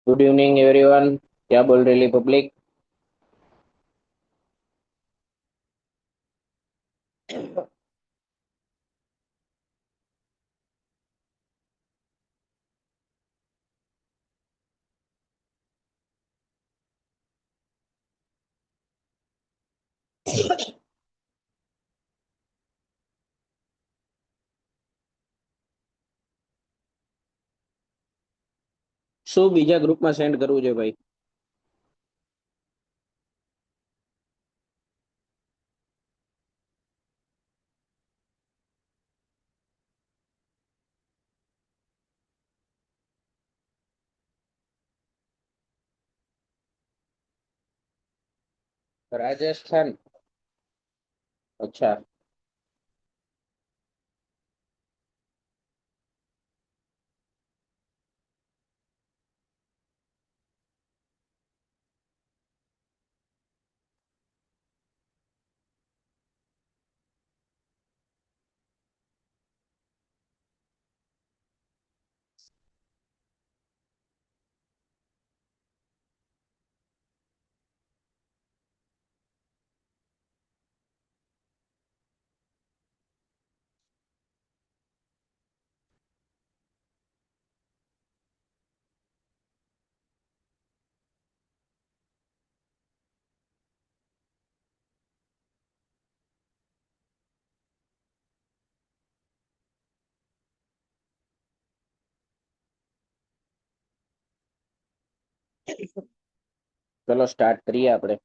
Good evening everyone. क्या बोल रही पब्लिक? શું બીજા ગ્રુપમાં સેન્ડ કરવું છે ભાઈ? રાજસ્થાન? અચ્છા. ચલો સ્ટાર્ટ કરીએ આપણે.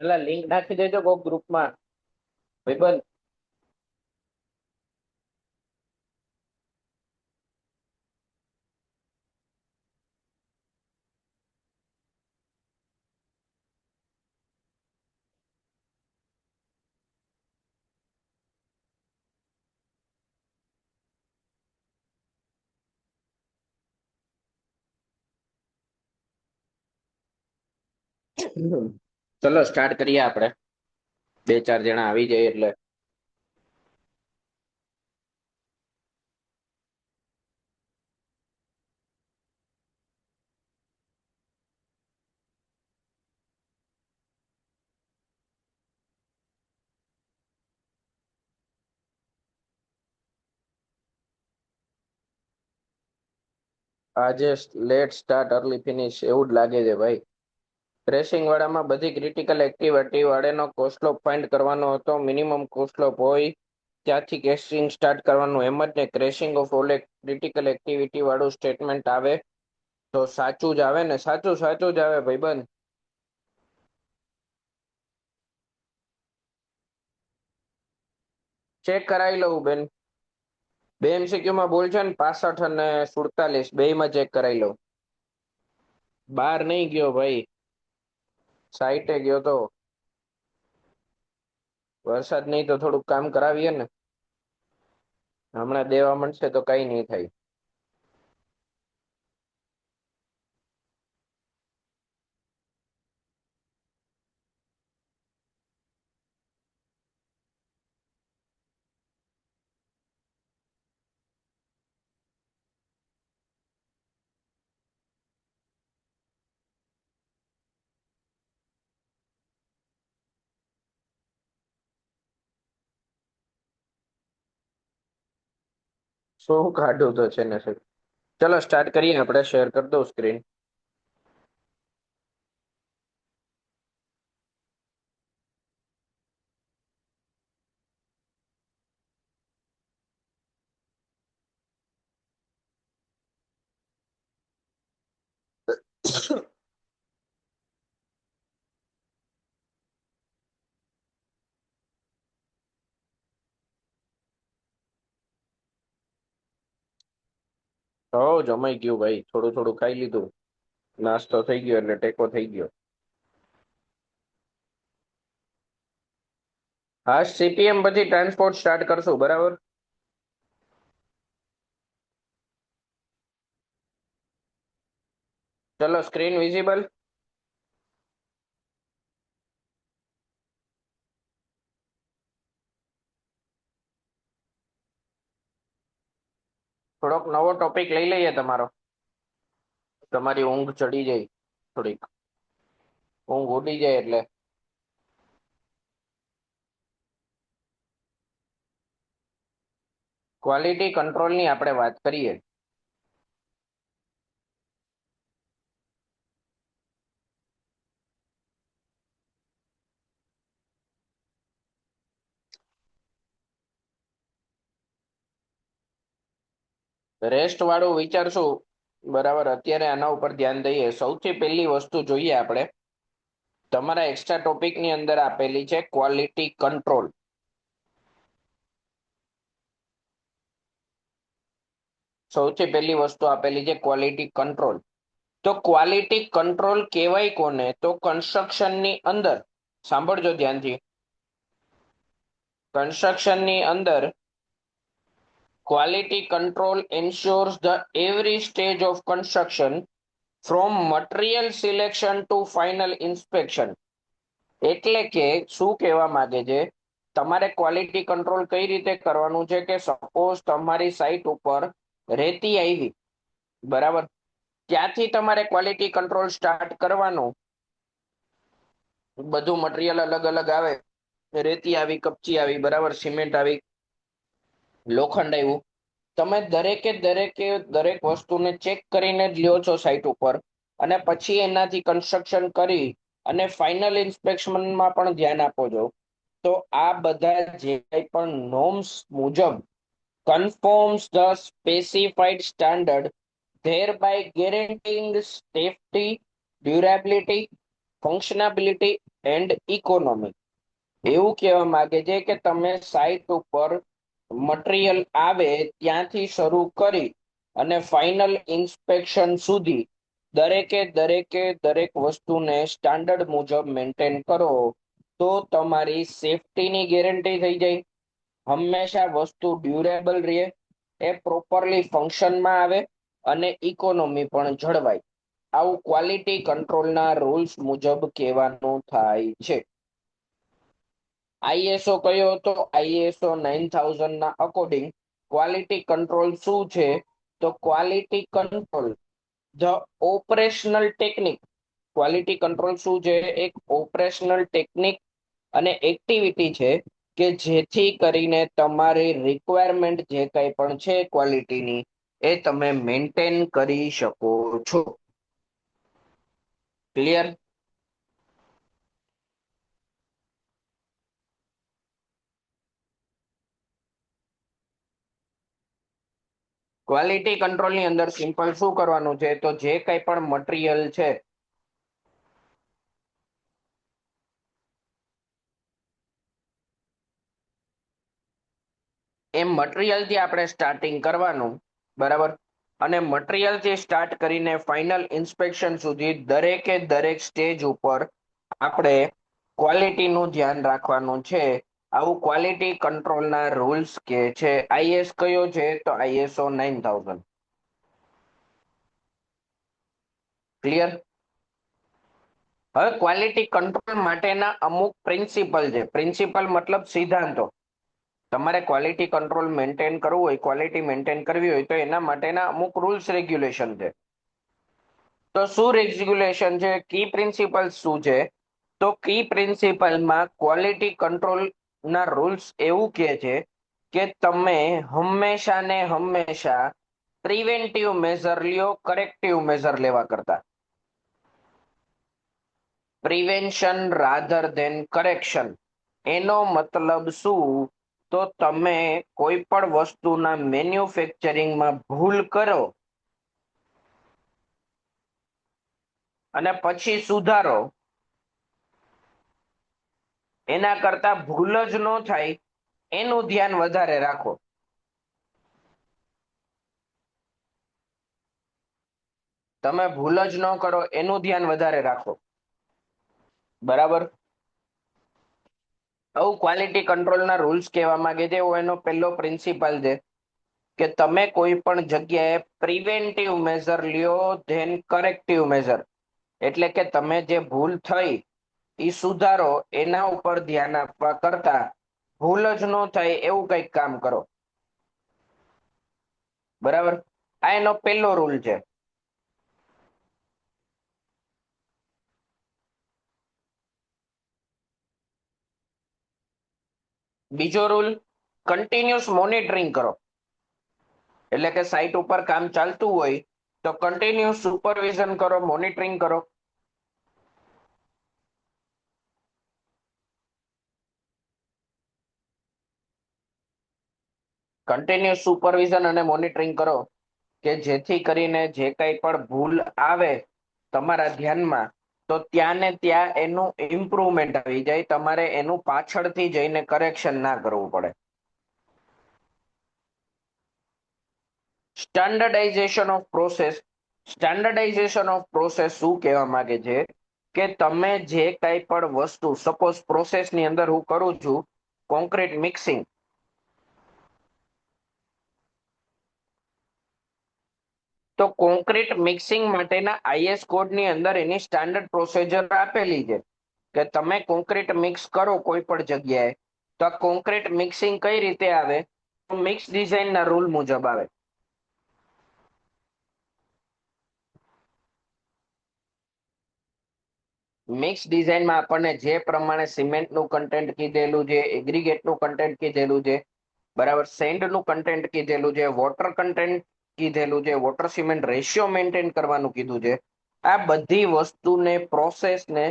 એટલે લિંક નાખી દેજો કોક ગ્રુપમાં ભાઈબંધ. ચલો સ્ટાર્ટ કરીએ આપણે. બે ચાર જણા આવી જાય એટલે. આજે લેટ સ્ટાર્ટ અર્લી ફિનિશ એવું જ લાગે છે ભાઈ. ટ્રેસિંગ વાળામાં બધી ક્રિટિકલ એક્ટિવિટી વાળાનો કોસ્ટલો ફાઇન્ડ કરવાનો હતો. મિનિમમ કોસ્ટલો હોય ત્યાંથી કેસ્ટિંગ સ્ટાર્ટ કરવાનું. એમ જ ને crashing of all critical activity વાળું સ્ટેટમેન્ટ આવે તો સાચું જ આવે ને. સાચું સાચું જ આવે ભાઈબંધ. ચેક કરાવી લઉં બેન. બે એમસીક્યુ માં બોલ છે ને 65 અને 47 બે માં ચેક કરાવી લઉં. બહાર નહીં ગયો ભાઈ, સાઈટે ગયો તો. વરસાદ નહીં તો થોડુંક કામ કરાવીએ ને. હમણાં દેવા મળશે તો કઈ નહીં થાય. શું કાઢું તો છે ને સર. ચલો સ્ટાર્ટ કરીએ આપણે. શેર કરી દો સ્ક્રીન. હો જમાઈ ગયું ભાઈ. થોડું થોડું ખાઈ લીધું. નાસ્તો થઈ ગયો એટલે ટેકો થઈ ગયો. હા સીપીએમ પછી ટ્રાન્સપોર્ટ સ્ટાર્ટ કરશું બરાબર. ચલો સ્ક્રીન વિઝિબલ. થોડોક નવો ટોપિક લઈ લઈએ તમારો. તમારી ઊંઘ ચડી જાય થોડીક. ઊંઘ ઉડી જાય એટલે. ક્વોલિટી કંટ્રોલની આપણે વાત કરીએ. રેસ્ટ વાળું વિચારશું. બરાબર અત્યારે આના ઉપર ધ્યાન દઈએ. સૌથી પહેલી વસ્તુ જોઈએ આપણે. તમારા એક્સ્ટ્રા ટોપિકની અંદર આપેલી છે ક્વોલિટી કંટ્રોલ. સૌથી પહેલી વસ્તુ આપેલી છે ક્વોલિટી કંટ્રોલ. તો ક્વોલિટી કંટ્રોલ કહેવાય કોને? તો કન્સ્ટ્રક્શનની અંદર, સાંભળજો ધ્યાનથી, કન્સ્ટ્રક્શનની અંદર quality control ensures the every stage of construction from material selection to final inspection. એટલે કે શું કહેવા માંગે છે? તમારે ક્વોલિટી કંટ્રોલ કઈ રીતે કરવાનું છે કે સપોઝ તમારી સાઇટ ઉપર રેતી આવી, બરાબર, ત્યાંથી તમારે ક્વોલિટી કંટ્રોલ સ્ટાર્ટ કરવાનું. બધું મટીરિયલ અલગ અલગ આવે. રેતી આવી, કપચી આવી, બરાબર, સિમેન્ટ આવી, લોખંડ આવ્યું. તમે દરેક વસ્તુને ચેક કરીને જ લ્યો છો સાઇટ ઉપર, અને પછી એનાથી કન્સ્ટ્રક્શન કરી અને ફાઇનલ ઇન્સ્પેક્શનમાં પણ ધ્યાન આપો છો. તો આ બધા જે કંઈ પણ નોર્મ્સ મુજબ conforms the specified standard, thereby guaranteeing safety, durability, functionality and economy. એવું કહેવા માંગે છે કે તમે સાઇટ ઉપર મટીરિયલ આવે ત્યાંથી શરૂ કરી અને ફાઇનલ ઇન્સ્પેક્શન સુધી દરેક વસ્તુને સ્ટાન્ડર્ડ મુજબ મેન્ટેન કરો તો તમારી સેફટીની ગેરંટી થઈ જાય. હંમેશા વસ્તુ ડ્યુરેબલ રહે, એ પ્રોપરલી ફંક્શનમાં આવે અને ઇકોનોમી પણ જળવાય. આવું ક્વોલિટી કંટ્રોલના રૂલ્સ મુજબ કહેવાનું થાય છે. આઈએસઓ કયો હતો? આઈએસઓ 9000 ના અકોર્ડિંગ ક્વોલિટી કંટ્રોલ શું છે? તો quality control the operational technique. Quality control શું છે? એક ઓપરેશનલ ટેકનિક અને એક્ટિવિટી છે કે જેથી કરીને તમારી રિક્વાયરમેન્ટ જે કંઈ પણ છે ક્વોલિટીની, એ તમે મેન્ટેન કરી શકો છો. ક્લિયર? ક્વોલિટી કંટ્રોલની અંદર સિમ્પલ શું કરવાનું છે? તો જે કંઈ પણ મટીરિયલ છે એ મટીરિયલથી આપણે સ્ટાર્ટિંગ કરવાનું, બરાબર, અને મટીરિયલથી સ્ટાર્ટ કરીને ફાઇનલ ઇન્સ્પેક્શન સુધી દરેક સ્ટેજ ઉપર આપણે ક્વોલિટીનું ધ્યાન રાખવાનું છે. આવું ક્વોલિટી કંટ્રોલના રૂલ્સ કે છે. આઈએસ કયો છે? તો આઈએસઓ 9000. ક્લિયર? હવે ક્વોલિટી કંટ્રોલ માટેના અમુક પ્રિન્સિપલ છે. પ્રિન્સિપલ મતલબ સિદ્ધાંતો. તમારે ક્વોલિટી કંટ્રોલ મેન્ટેન કરવું હોય, ક્વોલિટી મેન્ટેન કરવી હોય તો એના માટેના અમુક રૂલ્સ રેગ્યુલેશન છે. તો શું રેગ્યુલેશન છે? કી પ્રિન્સિપલ શું છે? તો કી પ્રિન્સિપલમાં ક્વોલિટી કંટ્રોલ ના રૂલ્સ એવું કહે છે કે તમે હંમેશા ને હંમેશા પ્રિવેન્ટિવ મેઝર લ્યો કરેક્ટિવ મેઝર લેવા કરતા. Prevention rather than correction. એનો મતલબ શું? તો તમે કોઈ પણ વસ્તુના મેન્યુફેક્ચરિંગમાં ભૂલ કરો અને પછી સુધારો, એના કરતા ભૂલ જ ન થાય એનું ધ્યાન વધારે રાખો. તમે ભૂલ જ ન કરો એનું ધ્યાન વધારે રાખો. બરાબર. આવું ક્વોલિટી કંટ્રોલના રૂલ્સ કહેવા માંગે છે. એનો પહેલો પ્રિન્સિપલ છે કે તમે કોઈ પણ જગ્યાએ પ્રિવેન્ટિવ મેઝર લ્યો ધેન કરેક્ટિવ મેઝર. એટલે કે તમે જે ભૂલ થઈ એ સુધારો, એના ઉપર ધ્યાન આપવા કરતા ભૂલ જ ન થાય એવું કંઈક કામ કરો. બરાબર. આ એનો પહેલો રૂલ છે. બીજો રૂલ, કન્ટિન્યુઅસ મોનિટરિંગ કરો. એટલે કે સાઇટ ઉપર કામ ચાલતું હોય તો કન્ટિન્યુઅસ સુપરવિઝન કરો, મોનિટરિંગ કરો. કન્ટિન્યુઅસ સુપરવિઝન અને મોનિટરિંગ કરો કે જેથી કરીને જે કંઈ પણ ભૂલ આવે તમારા ધ્યાનમાં, તો ત્યાં ને ત્યાં એનું ઇમ્પ્રુવમેન્ટ આવી જાય. તમારે એનું પાછળથી જઈને કરેક્શન ના કરવું પડે. Standardisation off process. Standardisation off process શું કહેવા માંગે છે કે તમે જે કંઈ પણ વસ્તુ, સપોઝ પ્રોસેસની અંદર હું કરું છું કોન્ક્રીટ મિક્સિંગ, તો કોન્ક્રીટ મિક્સિંગ માટેના આઈએસ કોડની અંદર એની સ્ટાન્ડર્ડ પ્રોસિજર આપેલી છે કે તમે કોન્ક્રીટ મિક્સ કરો કોઈ પણ જગ્યાએ તો આ કોન્ક્રીટ મિક્સિંગ કઈ રીતે આવે? તો મિક્સ ડિઝાઇનના રૂલ મુજબ આવે. મિક્સ ડિઝાઇનમાં આપણને જે પ્રમાણે સિમેન્ટનું કન્ટેન્ટ કીધેલું છે, એગ્રીગેટનું કન્ટેન્ટ કીધેલું છે, બરાબર, સેન્ડનું કન્ટેન્ટ કીધેલું છે, વોટર કન્ટેન્ટ કીધેલું છે, વોટર સિમેન્ટ રેશિયો મેન્ટેન કરવાનું કીધું છે. આ બધી વસ્તુને, પ્રોસેસને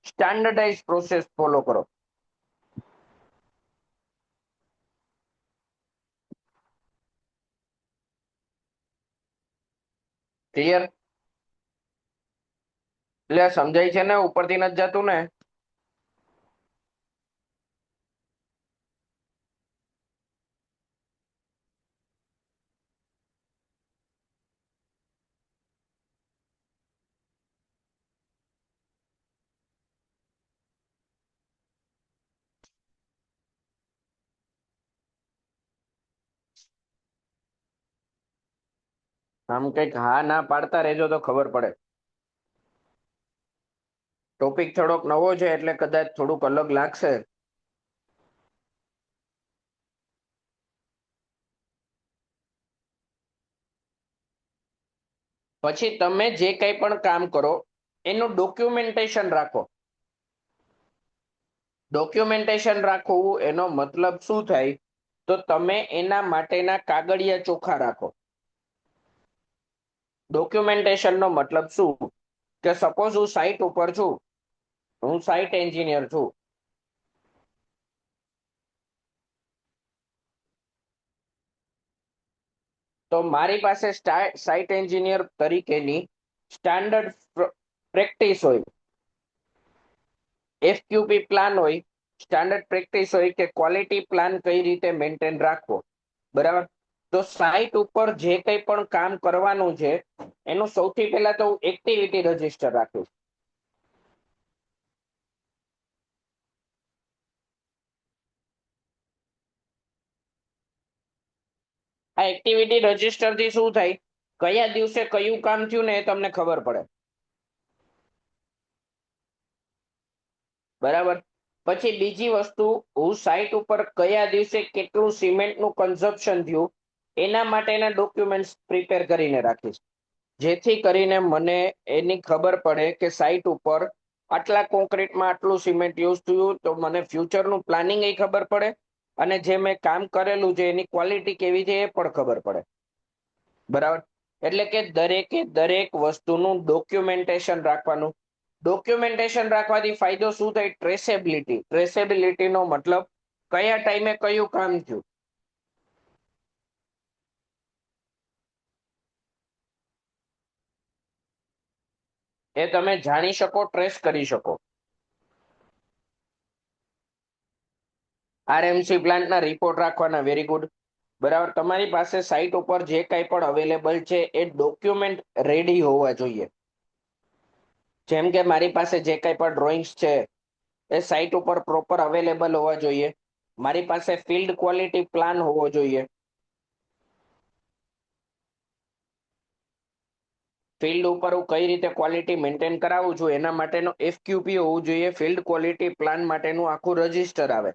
સ્ટાન્ડર્ડાઇઝ પ્રોસેસ ફોલો કરો. ક્લિયર? એટલે સમજાય છે ને? ઉપરથી નથી જતું ને? આમ કંઈક હા ના પાડતા રહેજો તો ખબર પડે. ટોપિક થોડોક નવો છે એટલે કદાચ થોડુંક અલગ લાગશે. પછી તમે જે કંઈ પણ કામ કરો એનું ડોક્યુમેન્ટેશન રાખો. ડોક્યુમેન્ટેશન રાખવું એનો મતલબ શું થાય? તો તમે એના માટેના કાગળિયા ચોખ્ખા રાખો. ડોક્યુમેન્ટેશનનો મતલબ શું? કે સપોઝ હું સાઇટ ઉપર છું, હું સાઇટ એન્જિનિયર છું, તો મારી પાસે સાઇટ એન્જિનિયર તરીકેની સ્ટાન્ડર્ડ પ્રેક્ટિસ હોય, એફક્યુપી પ્લાન હોય, સ્ટાન્ડર્ડ પ્રેક્ટિસ હોય કે ક્વોલિટી પ્લાન કઈ રીતે મેન્ટેન રાખવો. બરાબર. તો સાઇટ ઉપર જે કંઈ પણ કામ કરવાનું છે એનું સૌથી પહેલા તો હું એક્ટિવિટી રજીસ્ટર રાખીશ. આ એક્ટિવિટી રજીસ્ટર થી શું થાય? કયા દિવસે કયું કામ થયું ને એ તમને ખબર પડે. બરાબર. પછી બીજી વસ્તુ, હું સાઇટ ઉપર કયા દિવસે કેટલું સિમેન્ટનું કન્ઝપ્શન થયું એના માટેના ડોક્યુમેન્ટ્સ પ્રિપેર કરીને રાખીશ. જેથી કરીને મને એની ખબર પડે કે સાઇટ ઉપર આટલા કોન્ક્રીટમાં આટલું સિમેન્ટ યુઝ થયું, તો મને ફ્યુચરનું પ્લાનિંગ એ ખબર પડે અને જે મેં કામ કરેલું છે એની ક્વોલિટી કેવી છે એ પણ ખબર પડે. બરાબર. એટલે કે દરેકે દરેક વસ્તુનું ડોક્યુમેન્ટેશન રાખવાનું. ડોક્યુમેન્ટેશન રાખવાથી ફાયદો શું થાય? ટ્રેસેબિલિટી. ટ્રેસેબિલિટીનો મતલબ કયા ટાઈમે કયું કામ થયું. એ તમે જાણી શકો, ટ્રેસ કરી શકો. આરએમસી પ્લાન્ટના રિપોર્ટ રાખવાના, વેરી ગુડ. બરાબર. તમારી પાસે સાઇટ ઉપર જે કાંઈ પણ અવેલેબલ છે એ ડોક્યુમેન્ટ રેડી હોવા જોઈએ. જેમ કે મારી પાસે જે કાંઈ પણ ડ્રોઈંગ્સ છે એ સાઇટ ઉપર પ્રોપર અવેલેબલ હોવા જોઈએ. મારી પાસે ફિલ્ડ ક્વોલિટી પ્લાન હોવો જોઈએ. ફિલ્ડ ઉપર હું કઈ રીતે ક્વોલિટી મેન્ટેન કરાવું છું એના માટેનો એફક્યુપી હોવું જોઈએ. ફિલ્ડ ક્વોલિટી પ્લાન માટેનું આખું રજિસ્ટર આવે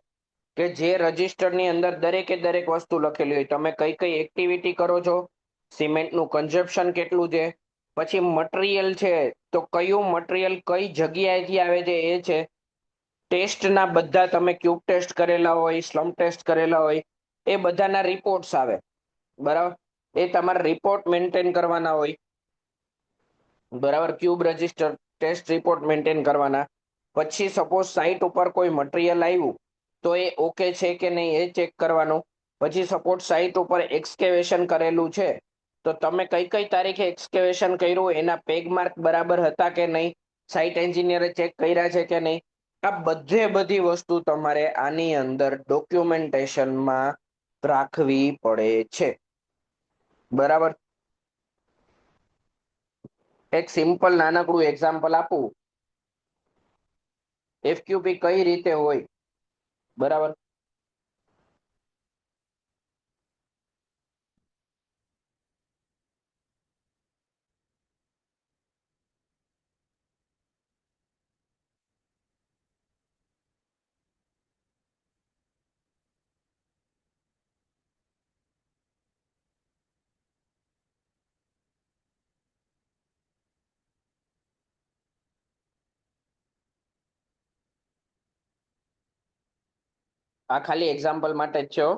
કે જે રજિસ્ટરની અંદર દરેકે દરેક વસ્તુ લખેલી હોય. તમે કઈ કઈ એક્ટિવિટી કરો છો, સિમેન્ટનું કન્ઝપ્શન કેટલું છે, પછી મટીરિયલ છે તો કયું મટીરિયલ કઈ જગ્યાએથી આવે છે એ છે. ટેસ્ટના બધા તમે ક્યુબ ટેસ્ટ કરેલા હોય, સ્લમ ટેસ્ટ કરેલા હોય, એ બધાના રિપોર્ટ્સ આવે. બરાબર. એ તમારે રિપોર્ટ મેન્ટેન કરવાના હોય. બરાબર. Cube register, test report maintain કરવાના. પછી સપોઝ સાઇટ ઉપર કોઈ મટીરિયલ આવ્યું તો એ ઓકે છે કે નહીં એ ચેક કરવાનું. પછી સપોઝ સાઇટ ઉપર એક્સકેવેશન કરેલું છે તો તમે કઈ કઈ તારીખે એક્સકેવેશન કર્યું, એના પેગ માર્ક બરાબર હતા કે નહીં, સાઇટ એન્જિનિયરે ચેક કર્યા છે કે નહીં. આ બધે બધી વસ્તુ તમારે આની અંદર ડોક્યુમેન્ટેશનમાં રાખવી પડે છે. બરાબર. એક સિમ્પલ નાનકડું એક્ઝામ્પલ આપું. એફક્યુપી કઈ રીતે હોય. બરાબર. આ ખાલી એક્ઝામ્પલ માટે જ છે હો.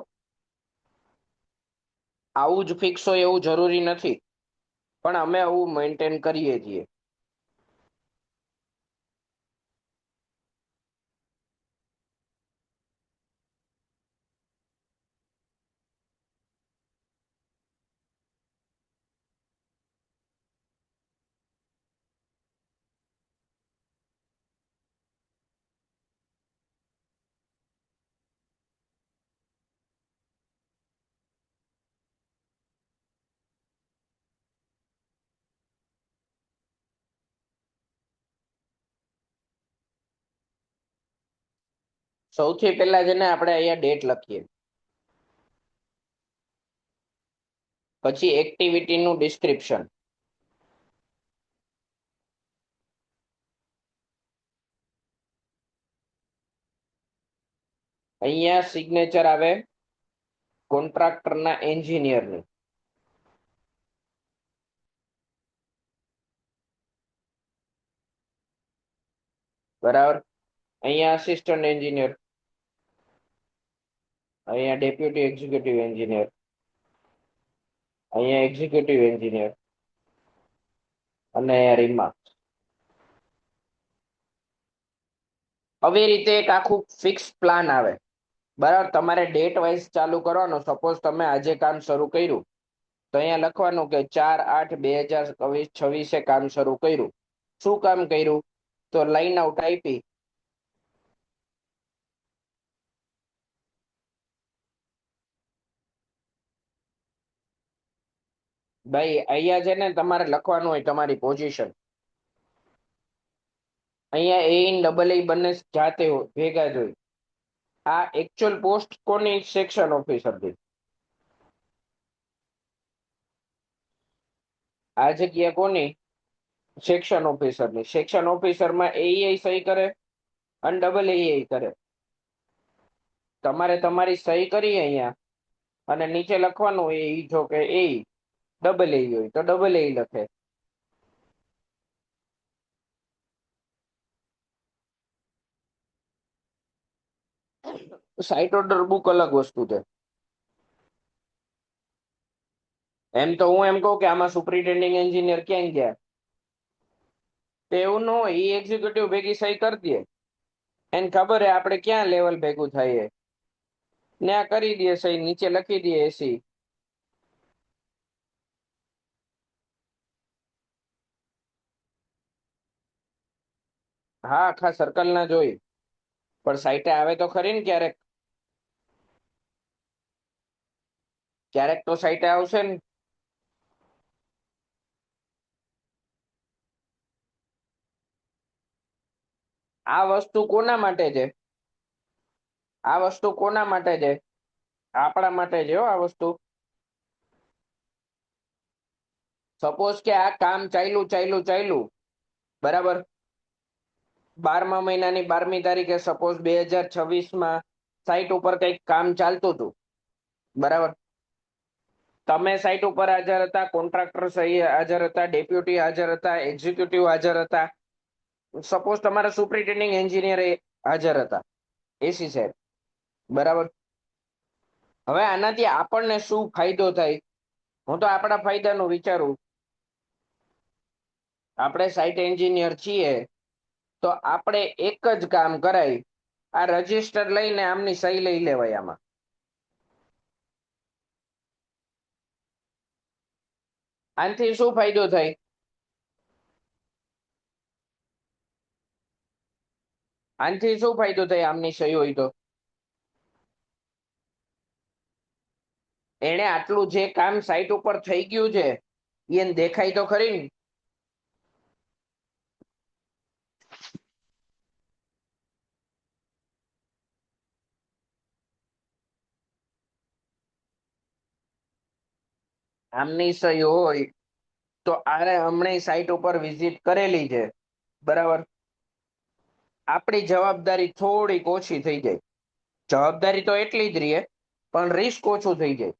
આવું જ ફિક્સ હોય એવું જરૂરી નથી, પણ અમે આવું મેન્ટેન કરીએ છીએ. સૌથી પહેલા છે ને આપણે અહીંયા ડેટ લખીએ. પછી એક્ટિવિટીનું ડિસ્ક્રિપ્શન. અહીંયા સિગ્નેચર આવે કોન્ટ્રાક્ટરના એન્જિનિયરની. બરાબર. અહીંયા આસિસ્ટન્ટ એન્જિનિયર, અહીંયા ડેપ્યુટી એક્ઝિક્યુટિવ એન્જિનિયર, અહીંયા એક્ઝિક્યુટિવ એન્જિનિયર અને અહીંયા રિમાર્ક. આવી રીતે એક આખું ફિક્સ પ્લાન આવે. બરાબર. તમારે ડેટ વાઇઝ ચાલુ કરવાનો. સપોઝ તમે આજે કામ શરૂ કર્યું તો અહીંયા લખવાનું કે 4/8/2026 કામ શરૂ કર્યું. શું કામ કર્યું? તો લાઈન આઉટ આપી. ભાઈ અહીંયા છે ને તમારે લખવાનું હોય તમારી પોઝિશન. અહીંયા એ ઇન ડબલ એ બંને જાતે ભેગા જ હોય. આ એકચ્યુઅલ પોસ્ટ કોની? સેક્શન ઓફિસરની. આ જગ્યા કોની? સેક્શન ઓફિસરની. સેક્શન ઓફિસરમાં એ સહી કરે અને ડબલ એ કરે. તમારે તમારી સહી કરી અહીંયા અને નીચે લખવાનું એ જો કે એ ડબલ એ હોય તો ડબલ એ લખે. સાઇટ ઓર્ડર બુક અલગ વસ્તુ છે. એમ તો હું એમ કહું કે આમાં સુપરિન્ટેન્ડિંગ એન્જિનિયર ક્યાં ગયા? તો એવું ન હોય, એ એક્ઝિક્યુટિવ ભેગી સહી કરી દે. એને ખબર હે આપણે ક્યાં લેવલ ભેગું થાય. ત્યાં કરી દે સહી, નીચે લખી દે એસી. હા, આખા સર્કલ ના જોઈ, પણ સાઈટે આવે તો ખરી ને ક્યારેક. ક્યારેક તો સાઈટે આવશે ને. આ વસ્તુ કોના માટે છે? આ વસ્તુ કોના માટે છે? આપણા માટે છે હો આ વસ્તુ. સપોઝ કે આ કામ ચાલ્યું, બરાબર. 12મા મહિનાની 12મી તારીખે સપોઝ 2026માં સાઈટ ઉપર કંઈક કામ ચાલતું હતું, બરાબર. તમે સાઈટ ઉપર હાજર હતા, કોન્ટ્રાક્ટર સહી હાજર હતા, ડેપ્યુટી હાજર હતા, એક્ઝિક્યુટિવ હાજર હતા. સપોઝ તમારા સુપરિન્ટેન્ડિંગ એન્જિનિયર હાજર હતા, એસી સાહેબ, બરાબર. હવે આનાથી આપણને શું ફાયદો થાય? હું તો આપણા ફાયદાનું વિચારું. આપણે સાઈટ એન્જિનિયર છીએ, તો આપણે એક જ કામ કરાય. આ રજીસ્ટર લઈને આમની સહી લઈ લેવાય આમાં. આનાથી શું ફાયદો થાય? આનાથી શું ફાયદો થાય આમની સહી હોય તો? એણે આટલું જે કામ સાઈટ ઉપર થઈ ગયું છે, એને દેખાય તો ખરી ને. આમની સહી હોય તો આરે હમણાં સાઈટ ઉપર વિઝિટ કરેલી છે, બરાબર. આપણી જવાબદારી થોડીક ઓછી થઈ જાય. જવાબદારી તો એટલી જ રહે, પણ રિસ્ક ઓછું થઈ જાય.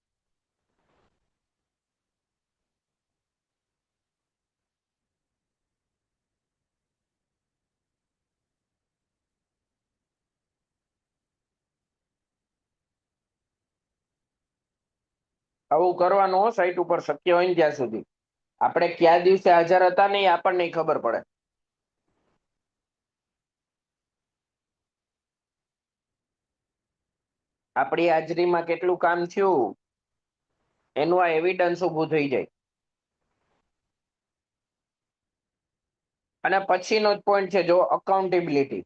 આવું કરવાનું હો સાઈટ ઉપર, શક્ય હોય ને ત્યાં સુધી. આપણે કયા દિવસે હાજર હતા ને એ આપણને ખબર પડે. આપણી હાજરીમાં કેટલું કામ થયું એનું આ એવિડન્સ ઊભું થઈ જાય. અને પછીનો જ પોઈન્ટ છે જો અકાઉન્ટેબિલિટી.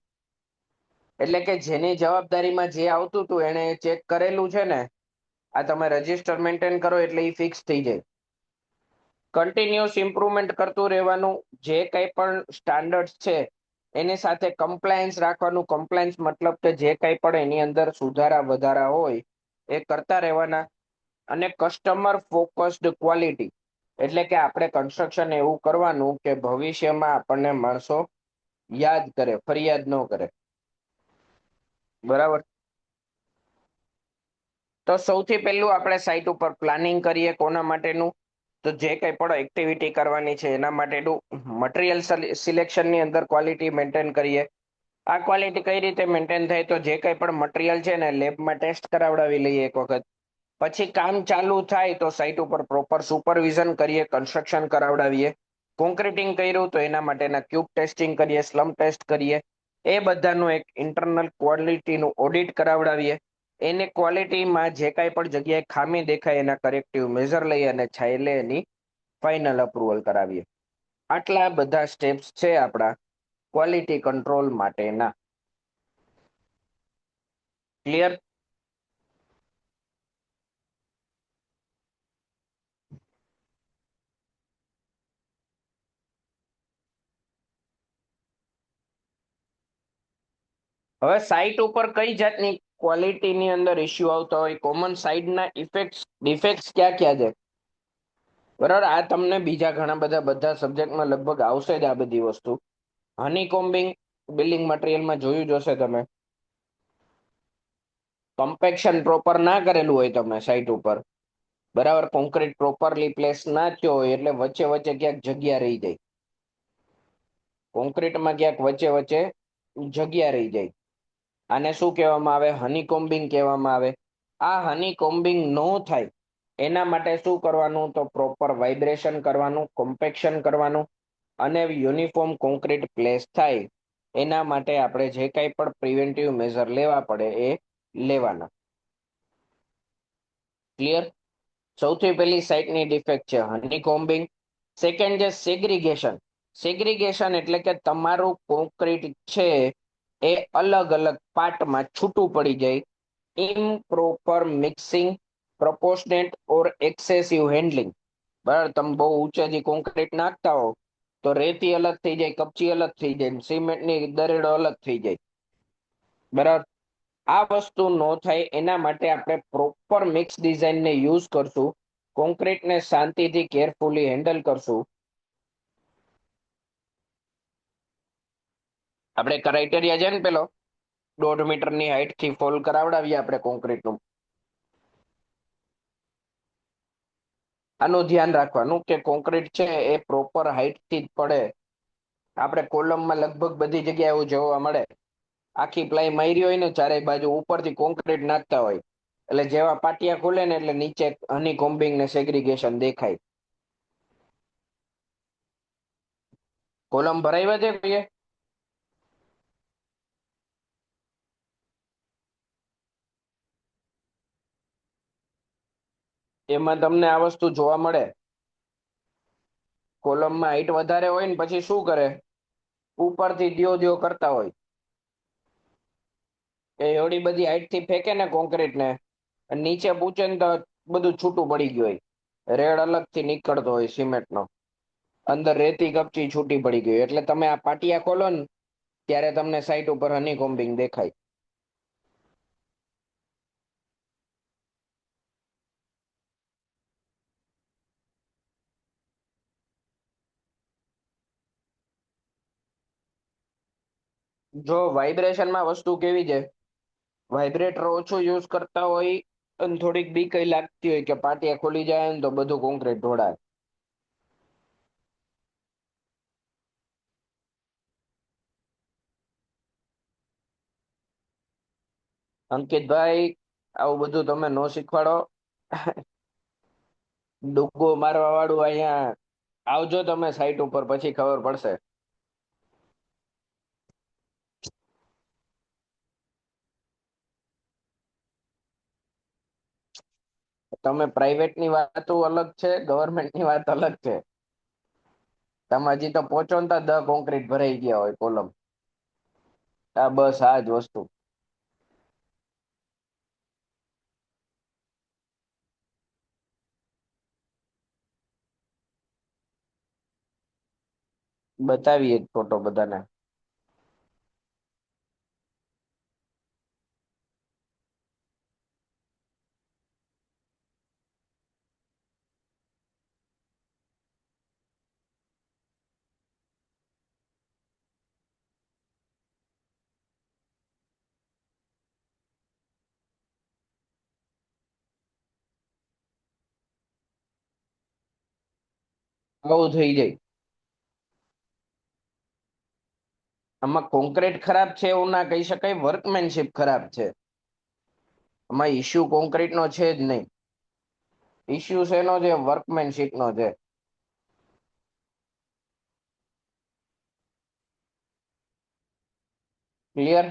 એટલે કે જેની જવાબદારીમાં જે આવતું હતું એને ચેક કરેલું છે ને, આ તમે રજીસ્ટર મેન્ટેન કરો એટલે એ ફિક્સ થઈ જાય. કન્ટિન્યુઅસ ઇમ્પ્રુવમેન્ટ કરતું રહેવાનું. જે કંઈ પણ સ્ટાન્ડર્ડ છે એની સાથે કમ્પ્લાયન્સ રાખવાનું. કમ્પ્લાયન્સ મતલબ કે જે કંઈ પણ એની અંદર સુધારા વધારા હોય એ કરતા રહેવાના. અને કસ્ટમર ફોકસ્ડ ક્વોલિટી, એટલે કે આપણે કન્સ્ટ્રક્શન એવું કરવાનું કે ભવિષ્યમાં આપણને માણસો યાદ કરે, ફરિયાદ ન કરે. બરાબર. તો સૌથી પહેલું આપણે સાઈટ ઉપર પ્લાનિંગ કરીએ કોના માટેનું. તો જે કંઈ પણ એક્ટિવિટી કરવાની છે એના માટેનું મટીરિયલ સિલેક્શનની અંદર ક્વોલિટી મેન્ટેન કરીએ. આ ક્વોલિટી કઈ રીતે મેન્ટેન થાય? તો જે કંઈ પણ મટીરિયલ છે ને લેબમાં ટેસ્ટ કરાવડાવી લઈએ એક વખત. પછી કામ ચાલુ થાય તો સાઈટ ઉપર પ્રોપર સુપરવિઝન કરીએ, કન્સ્ટ્રક્શન કરાવડાવીએ. કોન્ક્રીટિંગ કર્યું તો એના માટેના ક્યુબ ટેસ્ટિંગ કરીએ, સ્લમ ટેસ્ટ કરીએ. એ બધાનું એક ઇન્ટરનલ ક્વોલિટીનું ઓડિટ કરાવડાવીએ. એને ક્વોલિટીમાં જે કાંઈ પણ જગ્યાએ ખામી દેખાય એના કરેક્ટિવ મેઝર લઈ અને છાયલે એની ફાઇનલ અપ્રુવલ કરાવીએ. આટલા બધા સ્ટેપ્સ છે આપણા ક્વોલિટી કંટ્રોલ માટેના. ક્લિયર? હવે સાઈટ ઉપર કઈ જાતની ક્વોલિટીની અંદર ઇસ્યુ આવતો હોય, કોમન સાઈડના ડિફેક્ટ્સ ક્યાં ક્યાં છે? બરાબર. આ તમને બીજા ઘણા બધા સબ્જેક્ટમાં લગભગ આવશે જ આ બધી વસ્તુ. હની કોમ્બિંગ બિલ્ડિંગ મટીરિયલમાં જોયું જશે તમે. કમ્પેક્શન પ્રોપર ના કરેલું હોય તમે સાઈટ ઉપર, બરાબર. કોન્ક્રીટ પ્રોપરલી પ્લેસ ના થયો હોય એટલે વચ્ચે વચ્ચે ક્યાંક જગ્યા રહી જાય. કોન્ક્રીટમાં ક્યાંક વચ્ચે વચ્ચે જગ્યા રહી જાય. આને શું કહેવામાં આવે? હનીકોમ્બિંગ કહેવામાં આવે. આ હનીકોમ્બિંગ ન થાય એના માટે શું કરવાનું? તો પ્રોપર વાઇબ્રેશન કરવાનું, કોમ્પેક્શન કરવાનું અને યુનિફોર્મ કોન્ક્રીટ પ્લેસ થાય એના માટે આપણે જે કાંઈ પણ પ્રિવેન્ટિવ મેઝર લેવા પડે એ લેવાના. ક્લિયર? સૌથી પહેલી સાઇટની ડિફેક્ટ છે હનીકોમ્બિંગ. સેકન્ડ છે સેગ્રીગેશન. સેગ્રીગેશન એટલે કે તમારું કોન્ક્રીટ છે એ અલગ અલગ પાર્ટમાં છૂટું પડી જાય. ઇમ્પ્રોપર મિક્સિંગ, પ્રપોર્શનેટ ઓર એક્સેસિવ હેન્ડલિંગ. બરાબર, તમે બહુ ઊંચેથી કોન્ક્રીટ નાખતા હો તો રેતી અલગ થઈ જાય, કપચી અલગ થઈ જાય, સિમેન્ટની દરેડો અલગ થઈ જાય. બરાબર, આ વસ્તુ ન થાય એના માટે આપણે પ્રોપર મિક્સ ડિઝાઇનને યુઝ કરશું. કોન્ક્રીટને શાંતિથી કેરફુલી હેન્ડલ કરશું. આપણે ક્રાઇટેરિયા છે ને પેલો 1.5 મીટરની હાઈટ થી ફોલ કરાવડાવીએ આપણે કોન્ક્રીટનું. આનું ધ્યાન રાખવાનું કે કોન્ક્રીટ છે એ પ્રોપર હાઈટ થી જ પડે. આપણે કોલમમાં લગભગ બધી જગ્યાએ એવું જોવા મળે. આખી પ્લાય મારી હોય ને ચારે બાજુ ઉપરથી કોન્ક્રીટ નાખતા હોય એટલે જેવા પાટિયા ખુલે ને એટલે નીચે હની કોમ્બિંગ ને સેગ્રીગેશન દેખાય. કોલમ ભરાઈ છે કોઈએ? એમાં તમને આ વસ્તુ જોવા મળે. કોલમમાં હાઈટ વધારે હોય ને પછી શું કરે? ઉપરથી દ્યો દ્યો કરતા હોય. એ એવડી બધી હાઈટ થી ફેંકે ને કોન્ક્રીટ ને નીચે પૂછે ને તો બધું છૂટું પડી ગયું હોય. રેડ અલગ થી નીકળતો હોય સિમેન્ટ નો. અંદર રેતી કપચી છૂટી પડી ગઈ એટલે તમે આ પાટિયા ખોલો ને ત્યારે તમને સાઈટ ઉપર હનીકોમ્બિંગ દેખાય. જો વાઇબ્રેશનમાં વસ્તુ કેવી છે, વાઇબ્રેટર ઓછું યુઝ કરતા હોય અને થોડીક બીક લાગતી હોય કે પાટિયા ખોલી જાય ને તો બધું કોન્ક્રીટ ઢોળાય. અંકિતભાઈ, આવું બધું તમે નો શીખવાડો. ડુગ્ગો મારવા વાળું અહીંયા આવજો તમે સાઈટ ઉપર પછી ખબર પડશે. તમે પ્રાઇવેટની વાતો અલગ છે, ગવર્મેન્ટની વાત અલગ છે. તમે હજી તો પહોંચો ને તો 10 કોન્ક્રીટ ભરાઈ ગયા હોય કોલમ. આ બસ આ જ વસ્તુ. બતાવીએ ફોટો બધાને. આવું થઈ જાય. આમાં કોન્ક્રીટ ખરાબ છે એવું ના કહી શકાય, વર્કમેનશિપ ખરાબ છે. આમાં ઇશ્યુ કોન્ક્રીટ નો છે જ નહીં. ઇશ્યુ શેનો છે? વર્કમેનશિપ નો છે. ક્લિયર?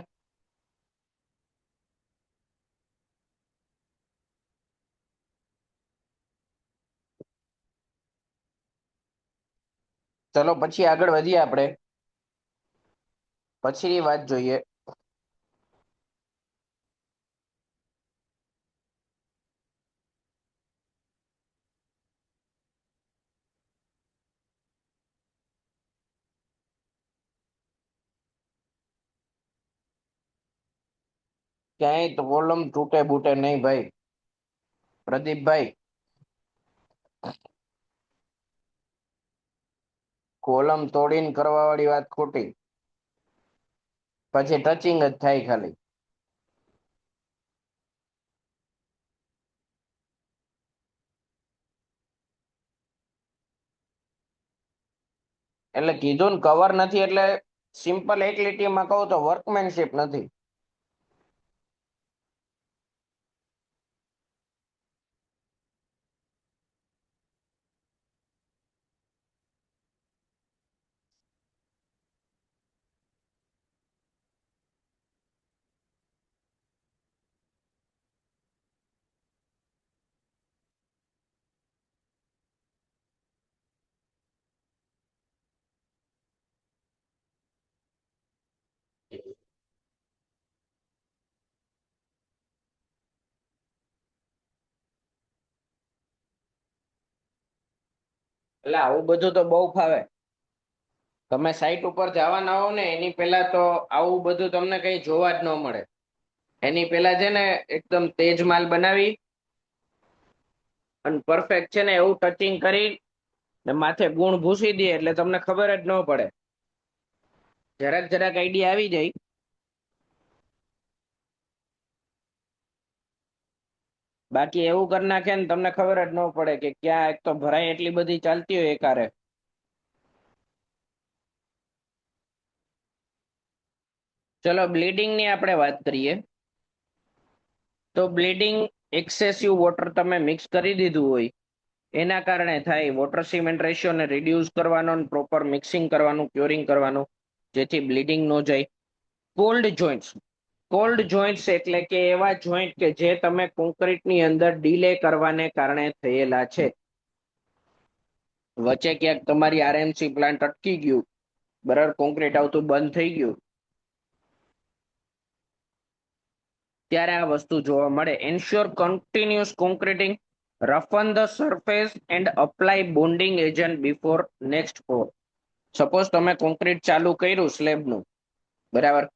ચલો પછી આગળ વધીએ આપણે. પછીની વાત જોઈએ. ક્યાંય તો કોલમ તૂટે બૂટે નહીં ભાઈ. પ્રદીપભાઈ, કોલમ તોડીને કરવા વાળી વાત ખોટી. પછી ટચિંગ જ થાય ખાલી. એટલે કીધું ને કવર નથી એટલે સિમ્પલ એક લીટીમાં કહું તો વર્કમેનશિપ નથી. એટલે આવું બધું તો બહુ ફાવે. તમે સાઈટ ઉપર જવાના હો ને એની પહેલા તો આવું બધું તમને કઈ જોવા જ ન મળે. એની પહેલા છે ને એકદમ તેજ માલ બનાવી અને પરફેક્ટ છે ને એવું ટચિંગ કરી ને માથે ગુણ ભૂસી દે એટલે તમને ખબર જ ન પડે. જરાક જરાક આઈડિયા આવી જાય. બાકી એવું કરી નાખે ને તમને ખબર જ ન પડે કે ક્યાં એક તો ભરાઈ એટલી બધી ચાલતી હોય એકારે. ચલો બ્લીડિંગ ની આપણે વાત કરીએ. તો બ્લીડિંગ એક્સેસિવ વોટર તમે મિક્સ કરી દીધું હોય એના કારણે થાય વોટર સિમેન્ટ રેશિયોને રિડ્યુસ કરવાનો પ્રોપર મિક્સિંગ કરવાનું ક્યોરિંગ કરવાનું જેથી બ્લીડિંગ ન જાય. Cold joints. કોલ્ડ જોઈન્ટ્સ એટલે કે એવા જોઈન્ટ કે જે તમે કોન્ક્રીટની અંદર ડીલે કરવાને કારણે થયેલા છે. વચ્ચે ક્યાંક તમારી આરએમસી પ્લાન્ટ અટકી ગયું, બરાબર, કોન્ક્રીટ આવતું બંધ થઈ ગયું, ત્યારે આ વસ્તુ જોવા મળે. Ensure continuous concreting, roughen the surface and apply bonding agent before next floor. Suppose તમે કોન્ક્રીટ ચાલુ કર્યું સ્લેબનું, બરાબર,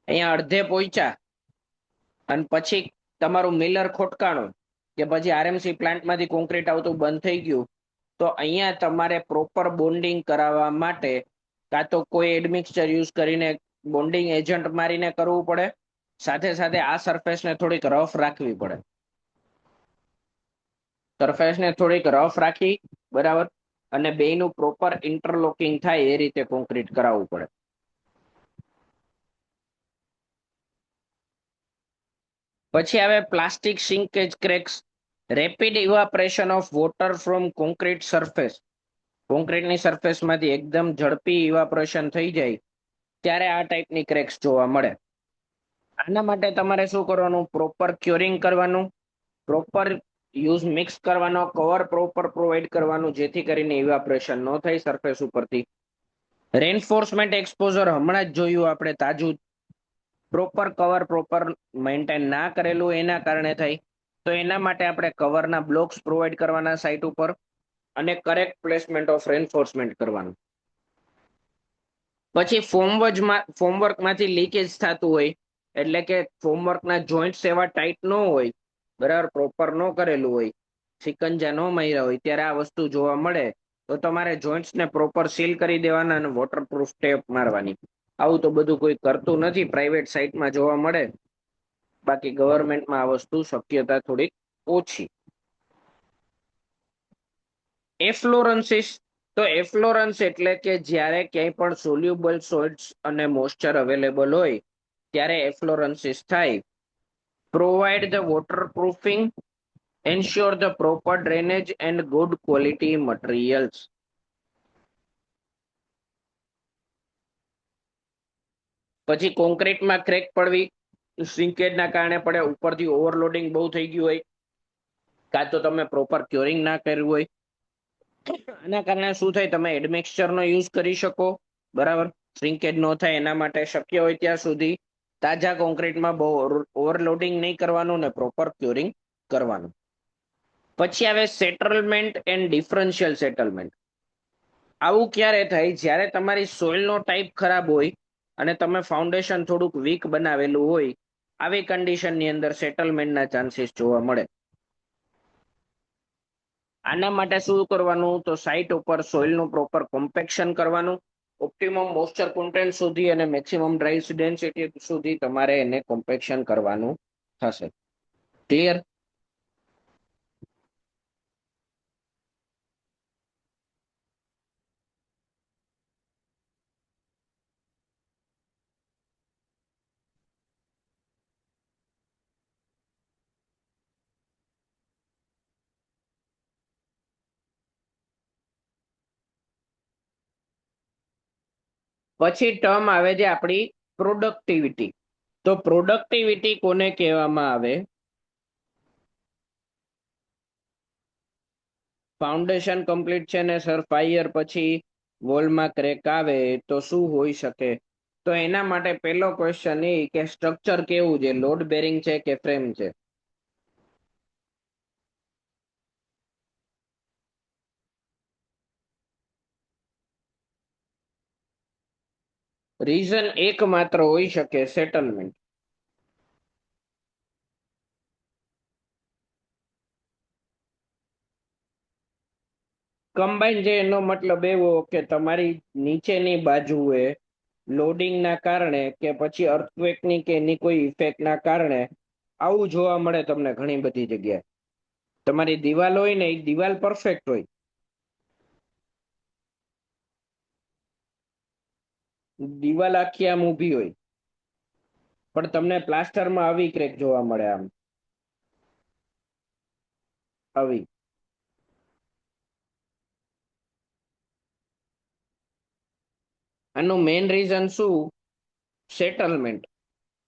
અહીંયા અડધે પહોંચ્યા અને પછી તમારું મિલર ખોટકાણું કે પછી આરએમસી પ્લાન્ટમાંથી કોન્ક્રીટ આવતું બંધ થઈ ગયું, તો અહીંયા તમારે પ્રોપર બોન્ડિંગ કરાવવા માટે કાં તો કોઈ એડમિક્સચર યુઝ કરીને બોન્ડિંગ એજન્ટ મારીને કરવું પડે, સાથે સાથે આ સરફેસને થોડીક રફ રાખવી પડે. સરફેસને થોડીક રફ રાખી, બરાબર, અને બેયનું પ્રોપર ઇન્ટરલોકિંગ થાય એ રીતે કોન્ક્રીટ કરાવવું પડે. પછી આવે plastic shrinkage cracks, rapid evaporation of water from concrete surface. કોન્ક્રીટની સરફેસમાંથી એકદમ ઝડપી ઇવાપરેશન થઈ જાય ત્યારે આ ટાઈપની ક્રેક્સ જોવા મળે. આના માટે તમારે શું કરવાનું? પ્રોપર ક્યોરિંગ કરવાનું, પ્રોપર યુઝ મિક્સ કરવાનો, કવર પ્રોપર પ્રોવાઈડ કરવાનું જેથી કરીને ઇવાપરેશન ન થાય સરફેસ ઉપરથી. રેન્ફોર્સમેન્ટ એક્સપોઝર હમણાં જ જોયું આપણે તાજું. પ્રોપર કવર પ્રોપર મેન્ટેન ના કરેલું એના કારણે થાય. તો એના માટે આપણે કવરના બ્લોક્સ પ્રોવાઈડ કરવાના સાઇટ ઉપર અને કરેક્ટ પ્લેસમેન્ટ ઓફ રેન્ફોર્સમેન્ટ કરવાનું. પછી ફોર્મવર્કમાંથી લીકેજ થતું હોય એટલે કે ફોર્મવર્કના જોઈન્ટ્સ એવા ટાઈટ ન હોય, બરાબર, પ્રોપર ન કરેલું હોય, સિકંજા ન માર્યા હોય, ત્યારે આ વસ્તુ જોવા મળે. તો તમારે જોઈન્ટ્સને પ્રોપર સીલ કરી દેવાના અને વોટરપ્રૂફ ટેપ મારવાની. આવું તો બધું કોઈ કરતું નથી, પ્રાઇવેટ સાઇટમાં જોવા મળે, બાકી ગવર્મેન્ટમાં આ વસ્તુ શક્યતા થોડીક ઓછી. એફ્લોરન્સિસ. તો એફ્લોરન્સ એટલે કે જ્યારે ક્યાંય પણ સોલ્યુબલ સોલ્ટ્સ અને મોઇસ્ચર અવેલેબલ હોય ત્યારે એફ્લોરન્સિસ થાય. Provide the waterproofing, ensure the proper drainage and good quality materials. પછી કોન્ક્રીટમાં ક્રેક પડવી શ્રિંકેજના કારણે પડે, ઉપરથી ઓવરલોડિંગ બહુ થઈ ગયું હોય, કાં તો તમે પ્રોપર ક્યોરિંગ ના કર્યું હોય. આના કારણે શું થાય? તમે એડમિક્સચરનો યુઝ કરી શકો, બરાબર, શ્રિંકેજ ન થાય એના માટે શક્ય હોય ત્યાં સુધી તાજા કોન્ક્રીટમાં બહુ ઓવરલોડિંગ નહીં કરવાનું ને પ્રોપર ક્યોરિંગ કરવાનું. પછી આવે સેટલમેન્ટ એન્ડ ડિફરન્શિયલ સેટલમેન્ટ. આવું ક્યારે થાય? જ્યારે તમારી સોઇલનો ટાઈપ ખરાબ હોય અને તમે ફાઉન્ડેશન થોડુંક વીક બનાવેલું હોય, આવી કન્ડિશનની અંદર સેટલમેન્ટના ચાન્સીસ જોવા મળે. આના માટે શું કરવાનું? તો સાઇટ ઉપર સોઇલનું પ્રોપર કોમ્પેક્શન કરવાનું, ઓપ્ટિમમ મોઇસ્ચર કન્ટેન્ટ સુધી અને મેક્સિમમ ડ્રાય ડેન્સિટી સુધી તમારે એને કોમ્પેક્શન કરવાનું થશે. ક્લિયર? પછી ટર્મ આવે છે આપણી પ્રોડક્ટિવિટી. તો પ્રોડક્ટિવિટી કોને કહેવામાં આવે? ફાઉન્ડેશન કમ્પ્લીટ છે ને સર, ફાયર પછી વોલમાં ક્રેક આવે તો શું હોઈ શકે? તો એના માટે પહેલો ક્વેશ્ચન એ કે સ્ટ્રક્ચર કેવું છે, લોડ બેરિંગ છે કે ફ્રેમ છે? રીઝન એક માત્ર હોઈ શકે, સેટલમેન્ટ. કમ્બાઈન જે એનો મતલબ એવો કે તમારી નીચેની બાજુએ લોડિંગના કારણે કે પછી અર્થક્વેકની કે એની કોઈ ઇફેક્ટના કારણે આવું જોવા મળે તમને ઘણી બધી જગ્યાએ. તમારી દિવાલ હોય ને એ દિવાલ પરફેક્ટ હોય, દિવાલ આખી આમ ઊભી હોય, પણ તમને પ્લાસ્ટરમાં આવી ક્રેક જોવા મળે, આમ આવી. આનું મેઇન રીઝન શું? સેટલમેન્ટ.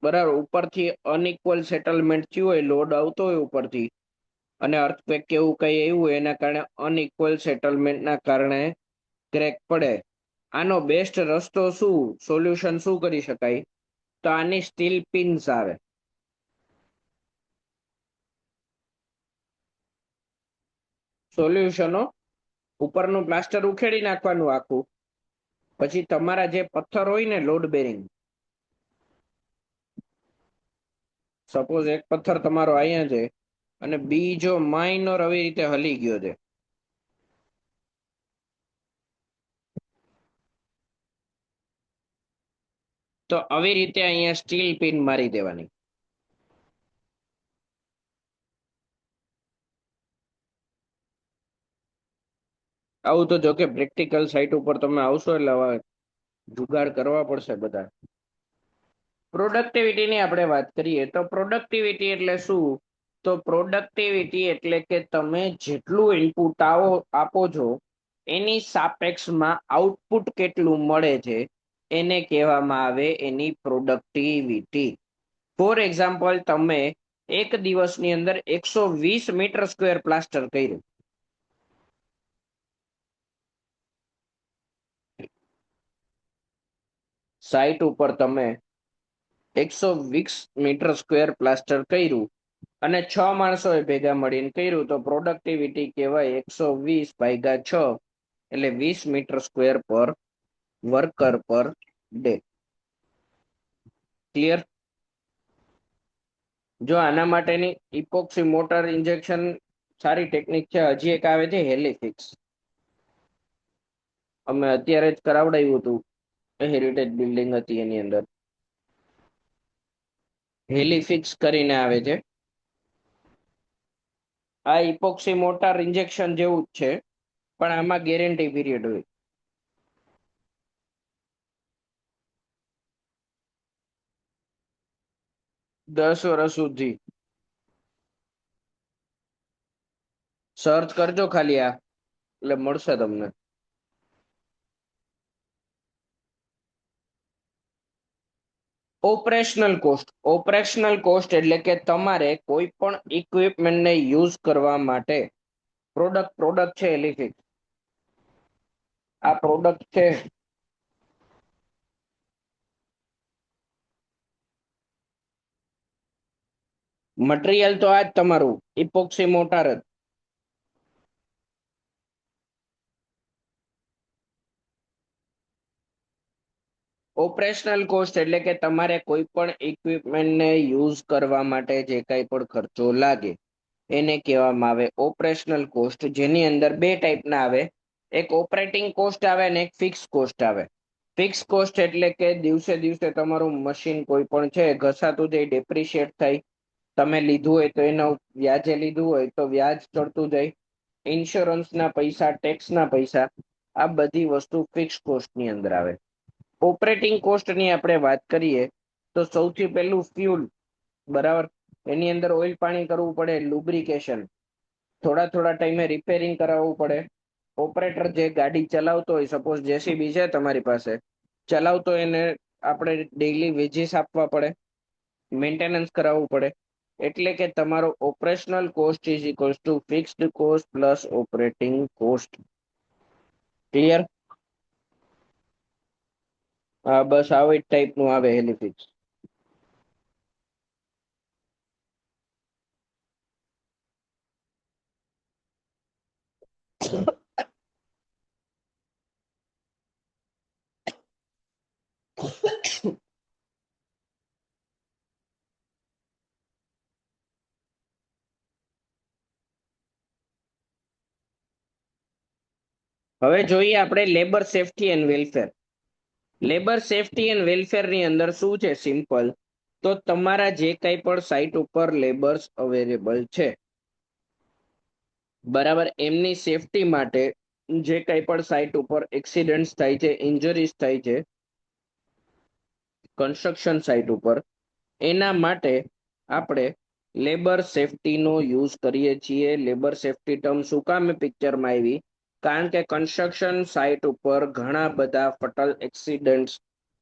બરાબર, ઉપરથી અનઇક્વલ સેટલમેન્ટ થયું હોય, લોડ આવતો હોય ઉપરથી, અને અર્થક્વેક કેવું કઈ એવું એના કારણે અનઇક્વલ સેટલમેન્ટના કારણે ક્રેક પડે. આનો બેસ્ટ રસ્તો શું, સોલ્યુશન શું કરી શકાય? તો આની સ્ટીલ પિન્સ આવે. સોલ્યુશનો, ઉપરનું પ્લાસ્ટર ઉખેડી નાખવાનું આખું, પછી તમારા જે પથ્થર હોય ને લોડ બેરિંગ, સપોઝ એક પથ્થર તમારો અહીંયા છે અને બીજો માઇનોર આવી રીતે હલી ગયો છે, તો આવી રીતે અહીંયા સ્ટીલ પિન મારી દેવાની. આવું તો જો કે પ્રેક્ટિકલ સાઇટ ઉપર તમે આવશો એટલે જુગાડ કરવા પડશે બધા. પ્રોડક્ટિવિટીની આપણે વાત કરીએ તો પ્રોડક્ટિવિટી એટલે શું? તો પ્રોડક્ટિવિટી એટલે કે તમે જેટલું ઇનપુટ આપો છો એની સાપેક્ષમાં આઉટપુટ કેટલું મળે છે એને કહેવામાં આવે એની પ્રોડક્ટિવિટી. ફોર એક્ઝામ્પલ, તમે એક દિવસની અંદર 120 મીટર સ્ક્વેર પ્લાસ્ટર કર્યું, સાઇટ ઉપર તમે 120 મીટર સ્ક્વેર પ્લાસ્ટર કર્યું અને 6 માણસોએ ભેગા મળીને કર્યું, તો પ્રોડક્ટિવિટી કહેવાય 120/6, એટલે 20 મીટર સ્ક્વેર પર વર્કર પર ડે. ક્લિયર? જો આના માટેની ઇપોક્સી મોટર ઇન્જેક્શન સારી ટેકનિક છે. હજી એક આવે છે હેલિફિક્સ. અમે અત્યારે જ કરાવડાવ્યું હતું, હેરિટેજ બિલ્ડિંગ હતી એની અંદર. હેલિફિક્સ કરીને આવે છે. આ ઇપોક્સી મોટર ઇન્જેક્શન જેવું જ છે, પણ આમાં ગેરંટી પીરિયડ હોય. 10 વર્ષ સુધી. સર્ચ કરજો ખાલી આ, એટલે મળશે તમને. ઓપરેશનલ કોસ્ટ એટલે કે તમારે કોઈ પણ ઇક્વિપમેન્ટને યુઝ કરવા માટે પ્રોડક્ટ છે એલિફિક્સ. આ પ્રોડક્ટ છે, મટીરિયલ તો આ જ તમારું ઇપોક્સી મોટર જ. ઓપરેશનલ કોસ્ટ એટલે કે તમારે કોઈ પણ ઇક્વિપમેન્ટને યુઝ કરવા માટે જે કાંઈ પણ ખર્ચો લાગે એને કહેવામાં આવે ઓપરેશનલ કોસ્ટ, જેની અંદર બે ટાઈપના આવે. એક ઓપરેટિંગ કોસ્ટ આવે અને એક ફિક્સ કોસ્ટ આવે. ફિક્સ કોસ્ટ એટલે કે દિવસે દિવસે તમારું મશીન કોઈ પણ છે ઘસાતું જાય, ડેપ્રિશિએટ થાય. તમે લીધું હોય તો એનો વ્યાજે લીધું હોય તો વ્યાજ ચડતું જાય. ઇન્સ્યોરન્સના પૈસા, ટેક્સના પૈસા, આ બધી વસ્તુ ફિક્સ કોસ્ટની અંદર આવે. ઓપરેટિંગ કોસ્ટની આપણે વાત કરીએ તો સૌથી પહેલું ફ્યુલ, બરાબર. એની અંદર ઓઇલ પાણી કરવું પડે, લુબ્રિકેશન, થોડા થોડા ટાઈમે રિપેરિંગ કરાવવું પડે. ઓપરેટર જે ગાડી ચલાવતો હોય, સપોઝ જેસીબી છે તમારી પાસે, ચલાવતો એને આપણે ડેઈલી વેજીસ આપવા પડે, મેન્ટેનન્સ કરાવવું પડે. એટલે કે તમારો operational cost is equals to fixed cost plus operating cost. Clear? હા, બસ આવી જ ટાઈપનું આવે હેલિફિક્સ. હવે જોઈએ આપણે labour safety and welfare. Labour safety and welfare ની અંદર શું છે? સિમ્પલ. તો તમારા જે કંઈ પણ સાઇટ ઉપર લેબર્સ અવેલેબલ છે, બરાબર, એમની સેફટી માટે જે કંઈ પણ સાઇટ ઉપર એક્સિડન્ટ થાય છે, ઇન્જરીઝ થાય છે કન્સ્ટ્રક્શન સાઇટ ઉપર, એના માટે આપણે લેબર સેફટીનો યુઝ કરીએ છીએ. લેબર સેફટી ટર્મ શું કામ પિક્ચરમાં આવી? કારણ કે કન્સ્ટ્રક્શન સાઇટ ઉપર ઘણા બધા ફટલ એક્સિડન્ટ્સ,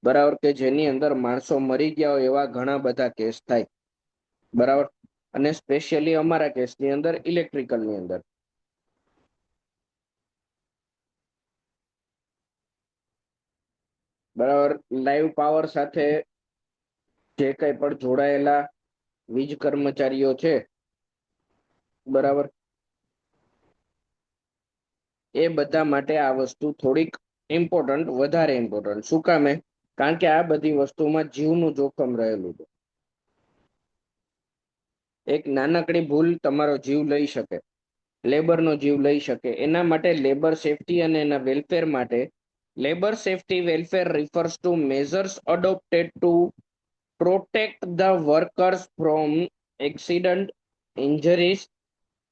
બરાબર, કે જેની અંદર માણસો મરી ગયા હોય એવા ઘણા બધા કેસ થાય, બરાબર. અને સ્પેશિયલી અમારા કેસની અંદર ઇલેક્ટ્રિકલની અંદર, બરાબર, લાઈવ પાવર સાથે જે કંઈ પણ જોડાયેલા વીજ કર્મચારીઓ છે, બરાબર, એ બધા માટે આ વસ્તુ થોડીક ઇમ્પોર્ટન્ટ, વધારે ઇમ્પોર્ટન્ટ. શું કામે? કારણ કે આ બધી વસ્તુમાં જીવનું જોખમ રહેલું છે. એક નાનકડી ભૂલ તમારો જીવ લઈ શકે, લેબરનો જીવ લઈ શકે. એના માટે લેબર સેફટી અને એના વેલફેર માટે labour safety welfare refers to measures adopted to protect the workers from accident, injuries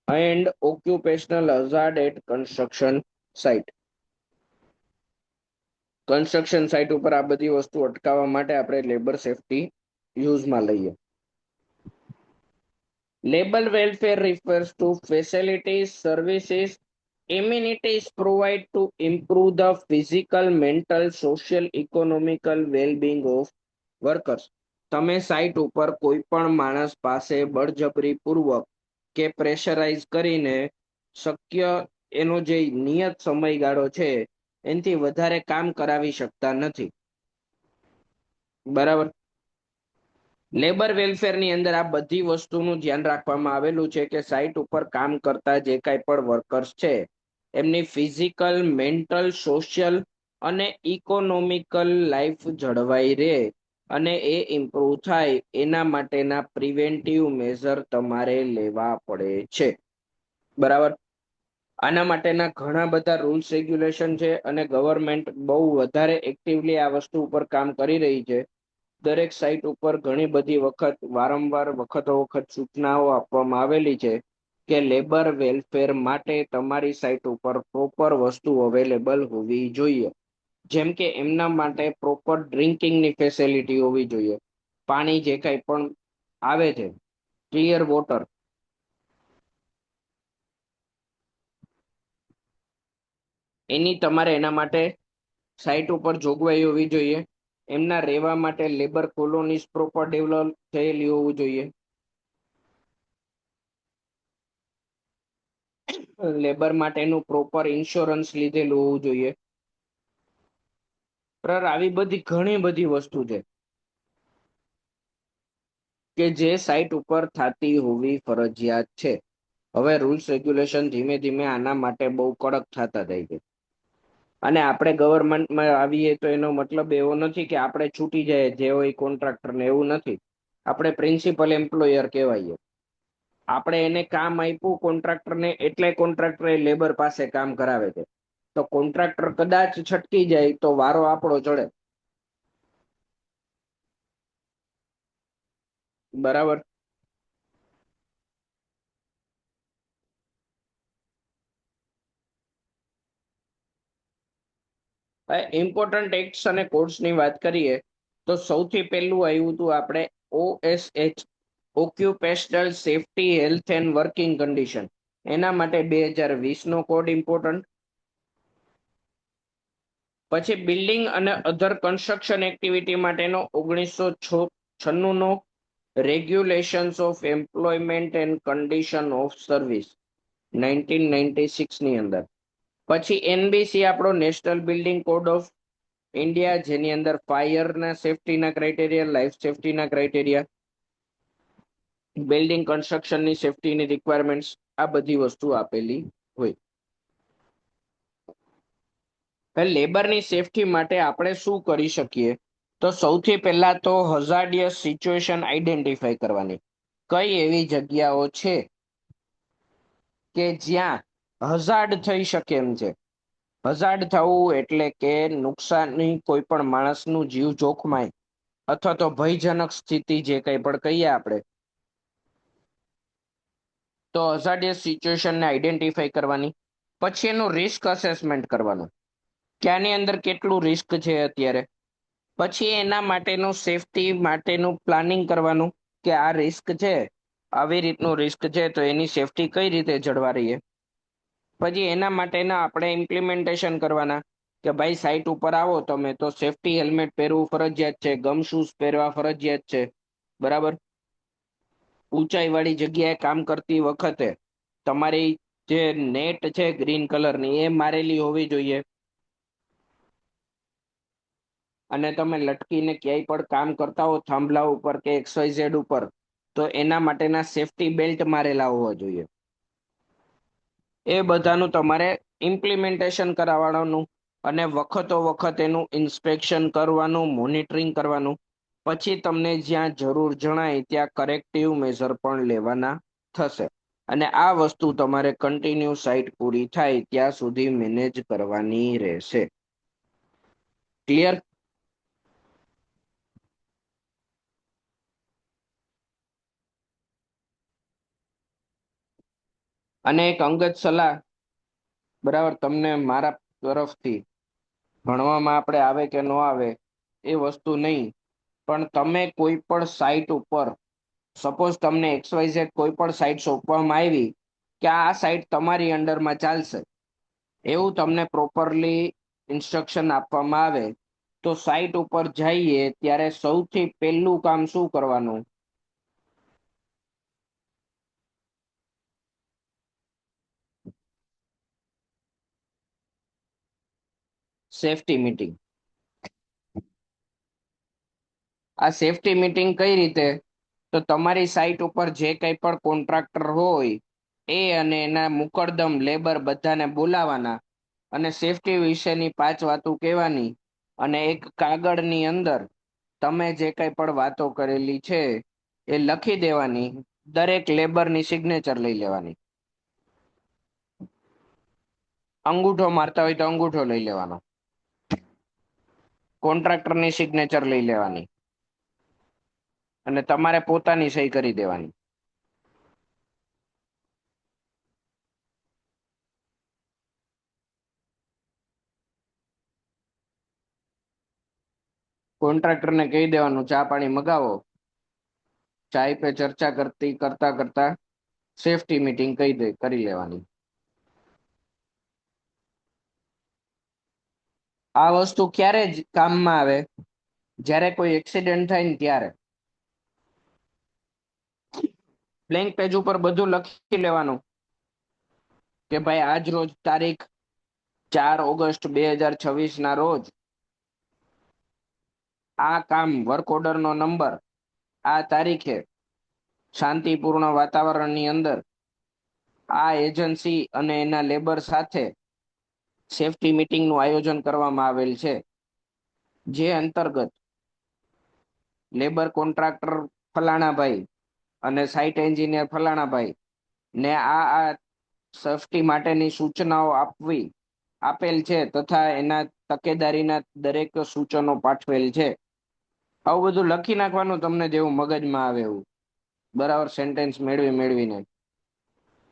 and occupational hazard at construction site. Construction site ઉપર આ બધી વસ્તુ અટકાવવા માટે આપણે લેબર સેફટી યુઝમાં લઈએ. Labour welfare refers to facilities, services, amenities provided to improve the physical, mental, social, economical well-being of workers. તમે site ઉપર કોઈ પણ માણસ પાસે બળજબરી પૂર્વક કે પ્રેશરાઇઝ કરીને શક્ય એનો જે નિયત સમયગાળો છે એનાથી વધારે કામ કરાવી શકતા નથી, બરાબર. લેબર વેલફેરની અંદર આ બધી વસ્તુનું ધ્યાન રાખવામાં આવેલું છે કે સાઇટ ઉપર કામ કરતા જે કાંઈ પણ વર્કર્સ છે એમની ફિઝિકલ, મેન્ટલ, સોશિયલ અને ઇકોનોમિકલ લાઈફ જળવાઈ રહે અને એ ઇમ્પ્રુવ થાય એના માટેના પ્રિવેન્ટિવ મેઝર તમારે લેવા પડે છે, બરાબર. આના માટેના ઘણા બધા રૂલ્સ રેગ્યુલેશન છે અને ગવર્મેન્ટ બહુ વધારે એક્ટિવલી આ વસ્તુ ઉપર કામ કરી રહી છે. દરેક સાઇટ ઉપર ઘણી બધી વખત વારંવાર વખતો વખત સૂચનાઓ આપવામાં આવેલી છે કે લેબર વેલફેર માટે તમારી સાઇટ ઉપર પ્રોપર વસ્તુ અવેલેબલ હોવી જોઈએ. જેમ કે એમના માટે પ્રોપર ડ્રિંકિંગની ફેસિલિટી હોવી જોઈએ. પાણી જે કાંઈ પણ આવે છે, ક્લિયર વોટર, એની તમારે એના માટે સાઇટ ઉપર જોગવાઈ હોવી જોઈએ. એમના રહેવા માટે લેબર કોલોનીઝ પ્રોપર ડેવલપ થયેલી હોવું જોઈએ. લેબર માટેનું પ્રોપર ઇન્સ્યોરન્સ લીધેલું હોવું જોઈએ. પર આવી બધી ઘણી બધી વસ્તુ છે કે જે સાઇટ ઉપર થતી હોવી ફરજિયાત છે. હવે રૂલ્સ રેગ્યુલેશન ધીમે ધીમે આના માટે બહુ કડક થતા જાય છે. અને આપણે ગવર્મેન્ટમાં આવીએ તો એનો મતલબ એવો નથી કે આપણે છૂટી જાય જે હોય કોન્ટ્રાક્ટર ને, એવું નથી. આપણે પ્રિન્સિપલ એમ્પ્લોયર કહેવાઈએ. આપણે એને કામ આપ્યું કોન્ટ્રાક્ટરને એટલે કોન્ટ્રાક્ટર એ લેબર પાસે કામ કરાવે છે. તો કોન્ટ્રાક્ટર કદાચ છટકી જાય તો વારો આપણો ચડે, બરાબર. ઇમ્પોર્ટન્ટ એક્ટ્સ અને કોડ્સની વાત કરીએ તો સૌથી પહેલું આવ્યું હતું આપણે OSH, occupational safety health and working condition. એના માટે 2020 નો કોડ ઇમ્પોર્ટન્ટ. પછી બિલ્ડિંગ અને અધર કન્સ્ટ્રક્શન એક્ટિવિટી માટેનો 1996 નો regulations of employment and condition of service 1996 ની અંદર. પછી NBC આપણો national building code of India, જેની અંદર ફાયરના સેફટીના ક્રાઇટેરિયા, લાઈફ સેફટીના ક્રાઇટેરિયા, બિલ્ડિંગ કન્સ્ટ્રક્શનની સેફટીની રિક્વાયરમેન્ટ્સ, આ બધી વસ્તુ આપેલી હોય. લેબરની સેફટી માટે આપણે શું કરી શકીએ? તો સૌથી પહેલા તો હઝાર્ડિયસ સિચ્યુએશન આઈડેન્ટિફાઈ કરવાની. કઈ એવી જગ્યાઓ છે કે જ્યાં હઝાર્ડ થઈ શકે એમ છે. હઝાર્ડ થવું એટલે કે નુકસાની, કોઈ પણ માણસનું જીવ જોખમાય અથવા તો ભયજનક સ્થિતિ, જે કંઈ પણ કહીએ આપણે, તો હઝાર્ડિયસ સિચ્યુએશનને આઈડેન્ટિફાઈ કરવાની. પછી એનું રિસ્ક અસેસમેન્ટ કરવાનું, ક્યાંની અંદર કેટલું રિસ્ક છે અત્યારે. પછી એના માટેનું સેફટી માટેનું પ્લાનિંગ કરવાનું, કે આ રિસ્ક છે, આવી રીતનું રિસ્ક છે, તો એની સેફટી કઈ રીતે જળવા રહીએ. પછી એના માટેના આપણે ઇમ્પ્લિમેન્ટેશન કરવાના, કે ભાઈ સાઈટ ઉપર આવો તમે તો સેફ્ટી હેલ્મેટ પહેરવું ફરજિયાત છે, ગમ શૂઝ પહેરવા ફરજિયાત છે, બરાબર. ઊંચાઈ વાળી જગ્યાએ કામ કરતી વખતે તમારી જે નેટ છે ગ્રીન કલરની, એ મારેલી હોવી જોઈએ. અને તમે લટકીને ક્યાંય પણ કામ કરતા હો થાંભલા ઉપર કે XYZ ઉપર, તો એના માટેના સેફ્ટી બેલ્ટ મારેલા હોવા જોઈએ. એ બધાનું તમારે ઇમ્પ્લિમેન્ટેશન કરાવવાનું, અને વખતો વખત એનું ઇન્સ્પેક્શન કરવાનું, મોનિટરિંગ કરવાનું. પછી તમને જ્યાં જરૂર જણાય ત્યાં કરેક્ટિવ મેઝર પણ લેવાના થશે. અને આ વસ્તુ તમારે કન્ટિન્યુ સાઈટ પૂરી થાય ત્યાં સુધી મેનેજ કરવાની રહેશે. ક્લિયર? અને એક અંગત સલાહ, બરાબર, તમને મારા તરફથી, ભણવામાં આપણે આવે કે ન આવે એ વસ્તુ નહીં, પણ તમે કોઈ પણ સાઈટ ઉપર, સપોઝ તમને XYZ કોઈ પણ સાઈટ સોંપવામાં આવી કે આ સાઈટ તમારી અંડરમાં ચાલશે, એવું તમને પ્રોપરલી ઇન્સ્ટ્રક્શન આપવામાં આવે, તો સાઈટ ઉપર જઈએ ત્યારે સૌથી પહેલું કામ શું કરવાનું? Safety meeting. આ સેફટી મીટિંગ કઈ રીતે? તો તમારી સાઈટ ઉપર જે કંઈ પણ કોન્ટ્રાક્ટર હોય એ અને એના મુકરદમ લેબર બધાને બોલાવાના, અને સેફટી વિશેની 5 વાતો કહેવાની. અને એક કાગળની અંદર તમે જે કંઈ પણ વાતો કરેલી છે એ લખી દેવાની. દરેક લેબરની સિગ્નેચર લઈ લેવાની. અંગૂઠો મારતા હોય તો અંગૂઠો લઈ લેવાનો. કોન્ટ્રાક્ટરની સિગ્નેચર લઈ લેવાની. અને તમારે પોતાની સહી કરી દેવાની. કોન્ટ્રાક્ટરને કહી દેવાનું ચા પાણી મગાવો. ચાય પે ચર્ચા કરતા કરતા સેફટી મીટિંગ કરી લેવાની. આ વસ્તુ ક્યારે જ કામમાં આવે? જ્યારે કોઈ એક્સિડન્ટ થાય ને ત્યારે. બ્લેન્ક પેજ ઉપર બધું લખી લેવાનું, કે ભાઈ આજ રોજ તારીખ 4 ઓગસ્ટ 2026 ના રોજ આ કામ, વર્ક ઓર્ડર નો નંબર, આ તારીખે શાંતિપૂર્ણ વાતાવરણની અંદર આ એજન્સી અને એના લેબર સાથે સેફટી મીટિંગ નું આયોજન કરવામાં આવેલ છે, જે અંતર્ગત લેબર કોન્ટ્રાક્ટર ફલાણા ભાઈ અને સાઈટ એન્જિનિયર ફલાણા ભાઈ ને આ સેફટી માટેની સૂચનાઓ આપેલ છે, તથા એના તકેદારીના દરેક સૂચનો પાઠવેલ છે. આવું બધું લખી નાખવાનું, તમને જેવું મગજમાં આવે એવું, બરાબર, સેન્ટેન્સ મેળવીને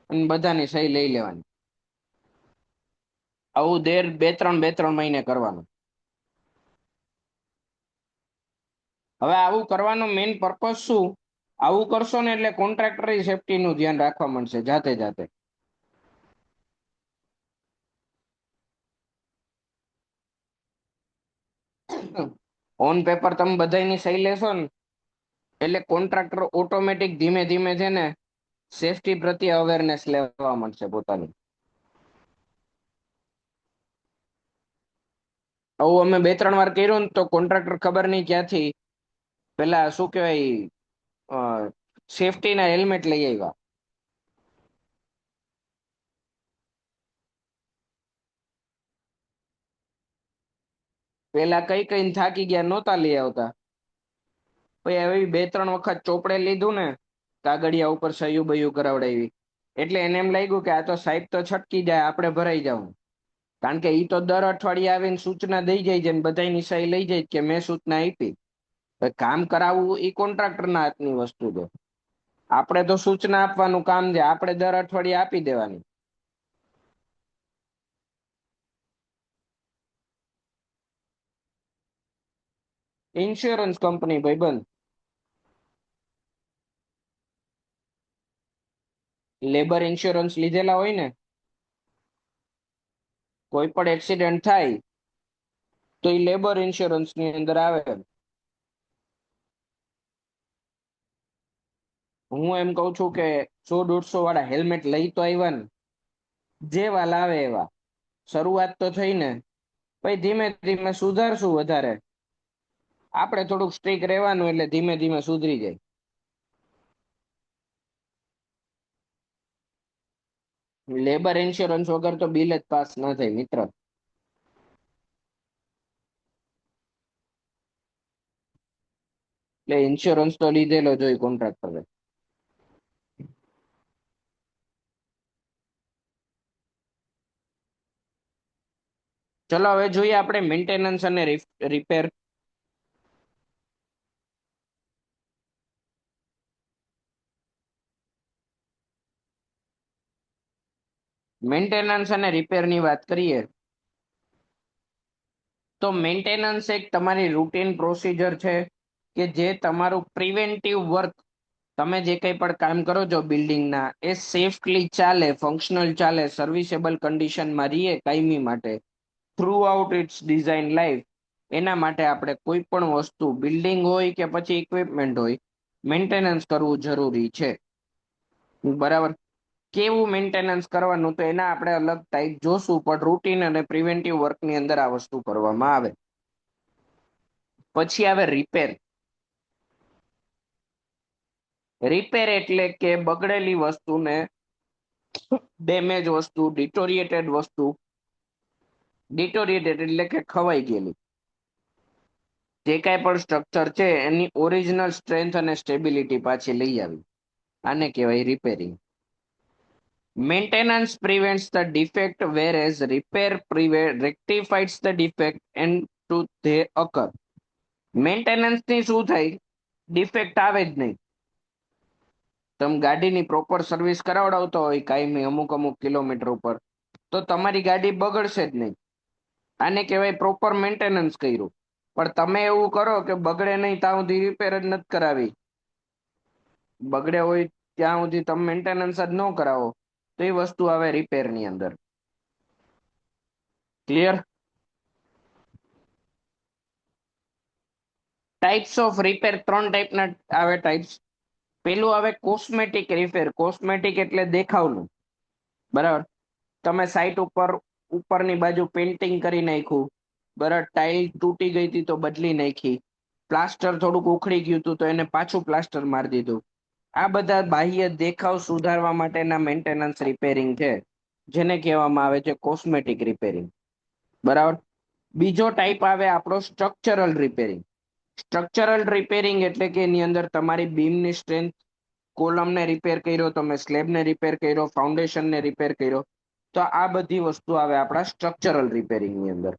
અને બધાની સહી લઈ લેવાની. આવું 2-3 મહિને કરવાનું. હવે આવું કરવાનો મેઇન પર્પઝ શું? આવું કરશો ને એટલે કોન્ટ્રાક્ટર સેફટી નું ધ્યાન રાખવા માંડશે જાતે જાતે. ઓન પેપર તમે બધાની સહી લેશો ને એટલે કોન્ટ્રાક્ટર ઓટોમેટિક ધીમે ધીમે છે ને સેફટી પ્રત્યે અવેરનેસ લેવા માંડશે પોતાની. આવું અમે 2-3 વાર કર્યું ને તો કોન્ટ્રાક્ટર ખબર નહીં ક્યાંથી પેલા શું કહેવાય, સેફટી ના હેલ્મેટ લઈ આવ્યા. પેલા કઈ કઈ થાકી ગયા નહોતા લઈ આવતા, પછી હવે 2-3 વખત ચોપડે લીધું ને, કાગળિયા ઉપર સહયું બયું કરાવડાવી, એટલે એને એમ લાગ્યું કે આ તો સાહેબ તો છટકી જાય, આપણે ભરાઈ જવું. કારણ કે ઈ તો દર અઠવાડિયે આવીને સૂચના દઈ જાય છે ને બધાની સહી લઈ જાય કે મેં સૂચના આપી. કામ કરાવવું એ કોન્ટ્રાક્ટરના હાથની વસ્તુ છે. આપણે તો સૂચના આપવાનું કામ છે, આપણે દર અઠવાડિયે આપી દેવાની. ઇન્સ્યોરન્સ કંપની ભાઈબંધ, લેબર ઇન્સ્યોરન્સ લીધેલા હોય ને, કોઈ પણ એક્સિડન્ટ થાય તો એ લેબર ઇન્સ્યોરન્સ ની અંદર આવે. હું એમ કઉ છું કે 100-150 વાળા હેલ્મેટ લઈ તો આવ્યા ને, જેવા લાવે એવા. શરૂઆત તો થઈ ને, પછી ધીમે ધીમે સુધારશું વધારે. આપણે થોડુંક સ્ટ્રીક રહેવાનું એટલે ધીમે ધીમે સુધરી જાય. લેબર ઇન્સ્યોરન્સ વગર તો બિલ જ પાસ ન થાય મિત્ર. એટલે ઇન્સ્યોરન્સ તો લીધેલો જોઈ કોન્ટ્રાક્ટરે. ચલો હવે જોઈએ આપણે મેન્ટેનન્સ અને રિપેર. મેન્ટેનન્સ અને રિપેર ની વાત કરીએ તો મેન્ટેનન્સ એક તમારી રૂટીન પ્રોસીજર છે કે જે તમારું પ્રિવેન્ટિવ વર્ક, તમે જે કંઈ પણ કામ કરો છો બિલ્ડિંગના, એ સેફલી ચાલે, ફંક્શનલ ચાલે, સર્વિસેબલ કન્ડિશનમાં રહીએ કાયમી માટે throughout its design life. એના માટે આપણે કોઈ પણ વસ્તુ, બિલ્ડિંગ હોય કે પછી ઇક્વિપમેન્ટ હોય, મેન્ટેનન્સ કરવું જરૂરી છે. બરાબર. કેવું મેન્ટેનન્સ કરવાનું તો એના આપણે અલગ ટાઈપ જોશું, પણ રૂટીન અને પ્રિવેન્ટિવ વર્કની અંદર આ વસ્તુ કરવામાં આવે. પછી આવે રિપેર. રિપેર એટલે કે બગડેલી વસ્તુને, ડેમેજ વસ્તુ, ડિટોરિએટેડ વસ્તુ, ડિટોરિએટેડ એટલે કે ખવાઈ ગયેલી, જે કાંઈ પણ સ્ટ્રક્ચર છે એની ઓરિજિનલ સ્ટ્રેન્થ અને સ્ટેબિલિટી પાછી લઈ આવી. આને કહેવાય repairing. Maintenance prevents the defect whereas repair rectifies the defect and to they occur. Maintenance ની શું થાય? ડિફેક્ટ આવે જ નહીં. તમે ગાડીની પ્રોપર સર્વિસ કરાવડાવતો હોય કાયમી અમુક અમુક કિલોમીટર ઉપર, તો તમારી ગાડી બગડશે જ નહીં. આને કહેવાય પ્રોપર મેન્ટેનન્સ કર્યું. પણ તમે એવું કરો કે બગડે નહીં ત્યાં સુધી રિપેર જ નથી કરાવી, બગડે હોય ત્યાં સુધી તમે મેન્ટેનન્સ જ ન કરાવો, તો એ વસ્તુ આવે રિપેર ની અંદર. ક્લિયર? ટાઈપ્સ ઓફ રિપેર 3 ટાઈપના આવે ટાઈપ્સ. પેલું આવે કોસ્મેટિક રિપેર. કોસ્મેટિક એટલે દેખાવનું. બરાબર. તમે સાઈટ ઉપર ઉપરની બાજુ પેન્ટિંગ કરી નાખ્યું, બરાબર, ટાઇલ તૂટી ગઈ હતી તો બદલી નાખી, પ્લાસ્ટર થોડુંક ઉખડી ગયું હતું તો એને પાછું પ્લાસ્ટર મારી દીધું. આ બધા બાહ્ય દેખાવ સુધારવા માટેના મેન્ટેનન્સ રિપેરિંગ છે, જેને કહેવામાં આવે છે કોસ્મેટિક રિપેરિંગ. બરાબર. બીજો ટાઈપ આવે આપણો સ્ટ્રક્ચરલ રિપેરિંગ. સ્ટ્રક્ચરલ રિપેરિંગ એટલે કે એની અંદર તમારી બીમની સ્ટ્રેન્થ, કોલમને રિપેર કર્યો, તમે સ્લેબને રિપેર કર્યો, ફાઉન્ડેશનને રિપેર કર્યો, તો આ બધી વસ્તુ આવે આપણા સ્ટ્રક્ચરલ રિપેરિંગની અંદર.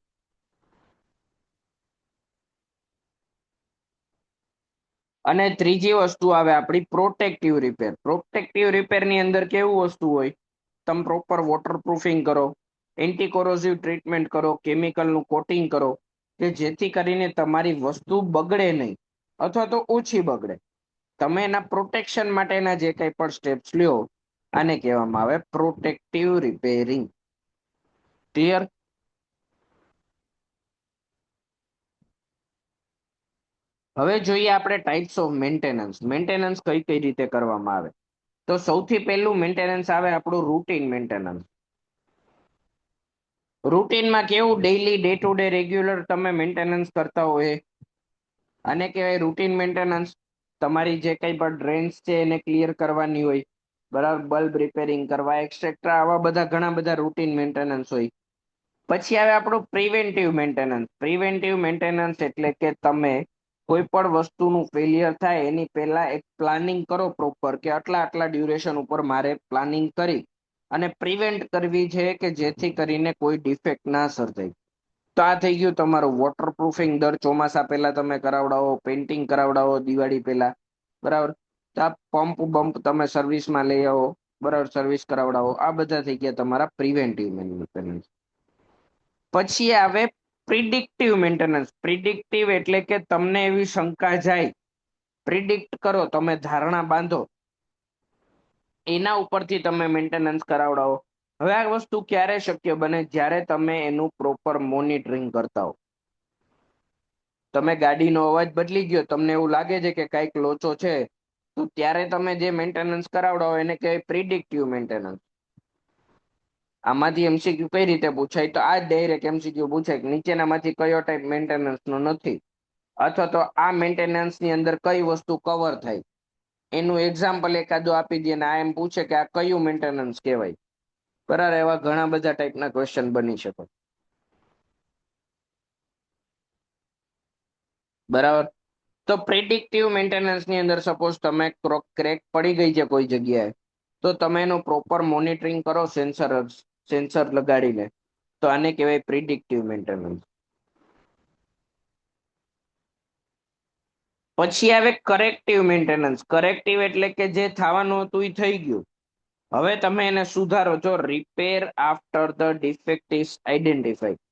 અને ત્રીજી વસ્તુ આવે આપણી પ્રોટેક્ટિવ રિપેર. પ્રોટેક્ટિવ રિપેરની અંદર કેવું વસ્તુ હોય? તમે પ્રોપર વોટરપ્રૂફિંગ કરો, એન્ટી કોરોઝિવ ટ્રીટમેન્ટ કરો, કેમિકલનું કોટિંગ કરો, કે જેથી કરીને તમારી વસ્તુ બગડે નહીં અથવા તો ઓછી બગડે. તમે એના પ્રોટેક્શન માટેના જે કંઈ પણ સ્ટેપ્સ લ્યો, આને કહેવામાં આવે પ્રોટેક્ટિવ રિપેરિંગ. ક્લિયર? હવે જોઈએ આપણે ટાઈપ્સ ઓફ મેન્ટેનન્સ. મેન્ટેનન્સ કઈ કઈ રીતે કરવામાં આવે. તો સૌથી પહેલું મેન્ટેનન્સ આવે આપણું રૂટીન મેન્ટેનન્સ. રૂટીનમાં કેવું daily day to day regular તમે મેન્ટેનન્સ કરતા હોય, આને કહેવાય રૂટીન મેન્ટેનન્સ. તમારી જે કંઈ પણ ડ્રેન્સ છે એને ક્લિયર કરવાની હોય, બરાબર, બલ્બ રિપેરિંગ કરવા, એક્સેટ્રા, આવા બધા ઘણા બધા રૂટીન મેન્ટેનન્સ હોય. પછી આવે આપણું પ્રિવેન્ટિવ મેન્ટેનન્સ. પ્રિવેન્ટિવ મેન્ટેનન્સ એટલે કે તમે કોઈ પણ વસ્તુનું ફેલિયર થાય એની પહેલા એક પ્લાનિંગ કરો પ્રોપર, કે આટલા આટલા ડ્યુરેશન ઉપર મારે પ્લાનિંગ કરી અને પ્રિવેન્ટ કરવી છે કે જેથી કરીને કોઈ ડિફેક્ટ ના સર્જાય. તો આ થઈ ગયું તમારું વોટરપ્રૂફિંગ. દર ચોમાસા પહેલા તમે કરાવડાવો, પેન્ટિંગ કરાવડાવો દિવાળી પહેલા, બરાબર. તો આ પંપ બમ્પ તમે સર્વિસમાં લઈ આવો, બરાબર, સર્વિસ કરાવડાવો. આ બધા થઈ ગયા તમારા પ્રિવેન્ટિવ મેન્ટેનન્સ. પછી આવે પ્રિડિક્ટિવ મેન્ટેનન્સ. પ્રિડિક્ટિવ એટલે કે તમને એવી શંકા જાય, પ્રિડિક્ટ કરો, તમે ધારણા બાંધો, એના ઉપરથી તમે મેન્ટેનન્સ કરાવડાવો. હવે આ વસ્તુ ક્યારે શક્ય બને? જ્યારે તમે એનું પ્રોપર મોનિટરિંગ કરતા હો. તમે ગાડીનો અવાજ બદલી ગયો, તમને એવું લાગે છે કે કઈક લોચો છે, તો ત્યારે તમે જે મેન્ટેનન્સ કરાવડાવો એને કહેવાય પ્રિડિક્ટિવ મેન્ટેનન્સ. આમાંથી એમસીક્યુ કઈ રીતે પૂછાય? તો આ ડાયરેક્ટ એમસીક્યુ પૂછાય કે નીચેનામાંથી કયો ટાઈપ મેન્ટેનન્સ નો નથી, અથવા તો આ મેન્ટેનન્સ ની અંદર કઈ વસ્તુ કવર થાય, એનું એક્ઝામ્પલ એકાદું આપી દે ને આ એમ પૂછે કે આ કયું મેન્ટેનન્સ કહેવાય. બરાબર, એવા ઘણા બધા ટાઈપના ક્વેશ્ચન બની શકે. બરાબર. તો પ્રિડિક્ટિવ મેન્ટેનન્સ ની અંદર સપોઝ તમે ક્રેક પડી ગઈ છે કોઈ જગ્યાએ, તો તમે એનું પ્રોપર મોનિટરિંગ કરો સેન્સર લગાડીને, તો આને કહેવાય પ્રિડિક્ટિવ મેન્ટેનન્સ. પછી આવે કરેક્ટિવ મેન્ટેનન્સ. કરેક્ટિવ એટલે કે જે થવાનું હતું એ થઈ ગયું, હવે તમે એને સુધારો છો. Repair after the defect is identified.